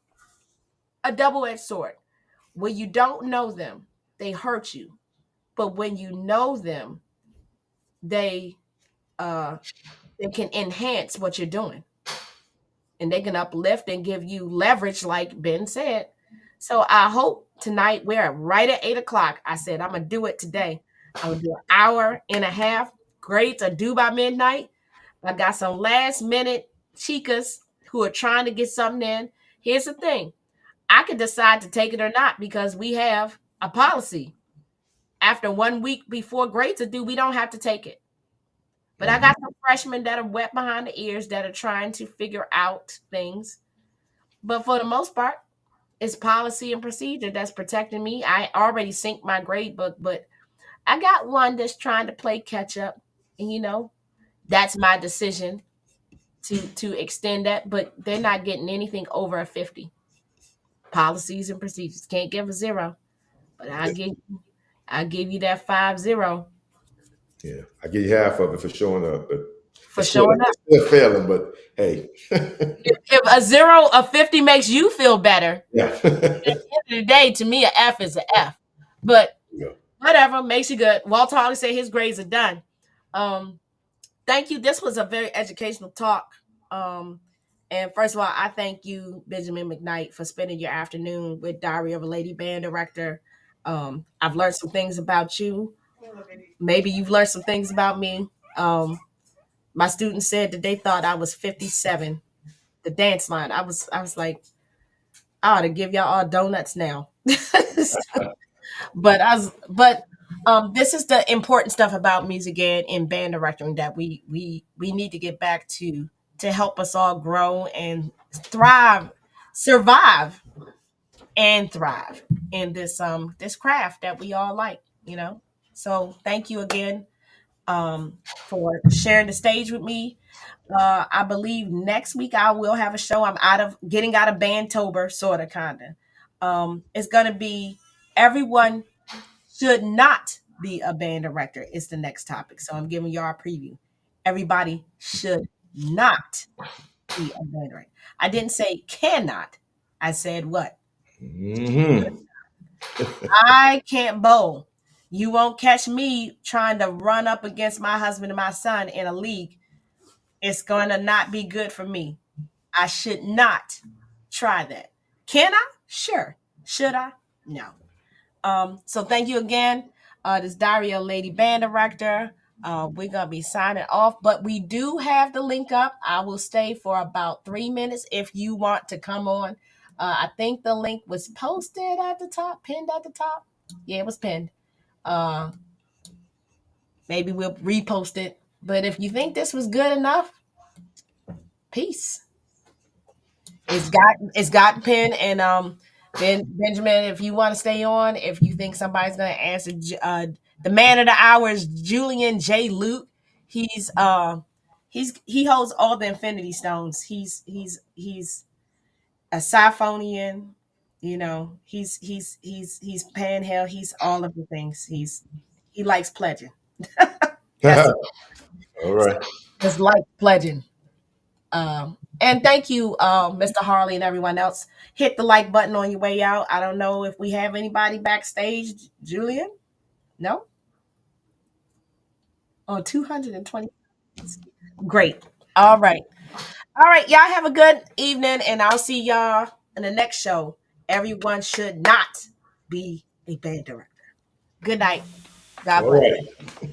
a double-edged sword. When you don't know them, they hurt you. But when you know them, they uh they can enhance what you're doing, and they can uplift and give you leverage, like Ben said. So I hope tonight we're right at 8 o'clock. I said I'm gonna do it today. I'm gonna do an hour and a half. Grades are due by midnight. I got some last minute chicas who are trying to get something in. Here's the thing: I can decide to take it or not because we have a policy. After 1 week before grades are due, we don't have to take it. But I got some freshmen that are wet behind the ears that are trying to figure out things. But for the most part, it's policy and procedure that's protecting me. I already synced my grade book, but I got one that's trying to play catch up. And that's my decision to extend that. But they're not getting anything over a 50. Policies and procedures. Can't give a 0. But I give you that 5-0 Yeah, I give you half of it for showing up, but for showing up. it's still failing. But hey, If a 0 of 50 makes you feel better, yeah, at the end of the day, to me, an F is an F. But yeah. whatever makes you good. Walter Hawley said his grades are done. Thank you. This was a very educational talk. And first of all, I thank you, Benjamin McKnight, for spending your afternoon with Diary of a Lady Band Director. I've learned some things about you. Maybe you've learned some things about me. My students said that they thought I was 57. The dance line. I was like, I ought to give y'all all donuts now. But this is the important stuff about music ed and band directing that we need to get back to help us all grow and thrive, survive and thrive in this craft that we all like. So thank you again for sharing the stage with me. I believe next week I will have a show. I'm getting out of Bandtober, sort of, kind of. It's gonna be everyone should not be a band director. Is the next topic. So I'm giving y'all a preview. Everybody should not be a band director. I didn't say cannot. I said what? Mm-hmm. I can't bowl. You won't catch me trying to run up against my husband and my son in a league. It's going to not be good for me. I should not try that. Can I? Sure. Should I? No. So thank you again. This Diary of Lady Band Director. We're gonna be signing off, but we do have the link up. I will stay for about 3 minutes if you want to come on. I think the link was posted at the top, pinned at the top. Yeah, it was pinned. Maybe we'll repost it. But if you think this was good enough, peace. It's got pinned, and Benjamin, if you want to stay on, if you think somebody's gonna answer, the man of the hour is Julian J. Luke. He holds all the Infinity Stones. He's a Siphonian. He's Panhell. He's all of the things. He likes pledging. That's All right. It's like pledging. And thank you, Mr. Harley and everyone else. Hit the like button on your way out. I don't know if we have anybody backstage. Julian? No? Oh, 220. Great. All right. All right. Y'all have a good evening, and I'll see y'all in the next show. Everyone should not be a band director. Good night. God All bless. right.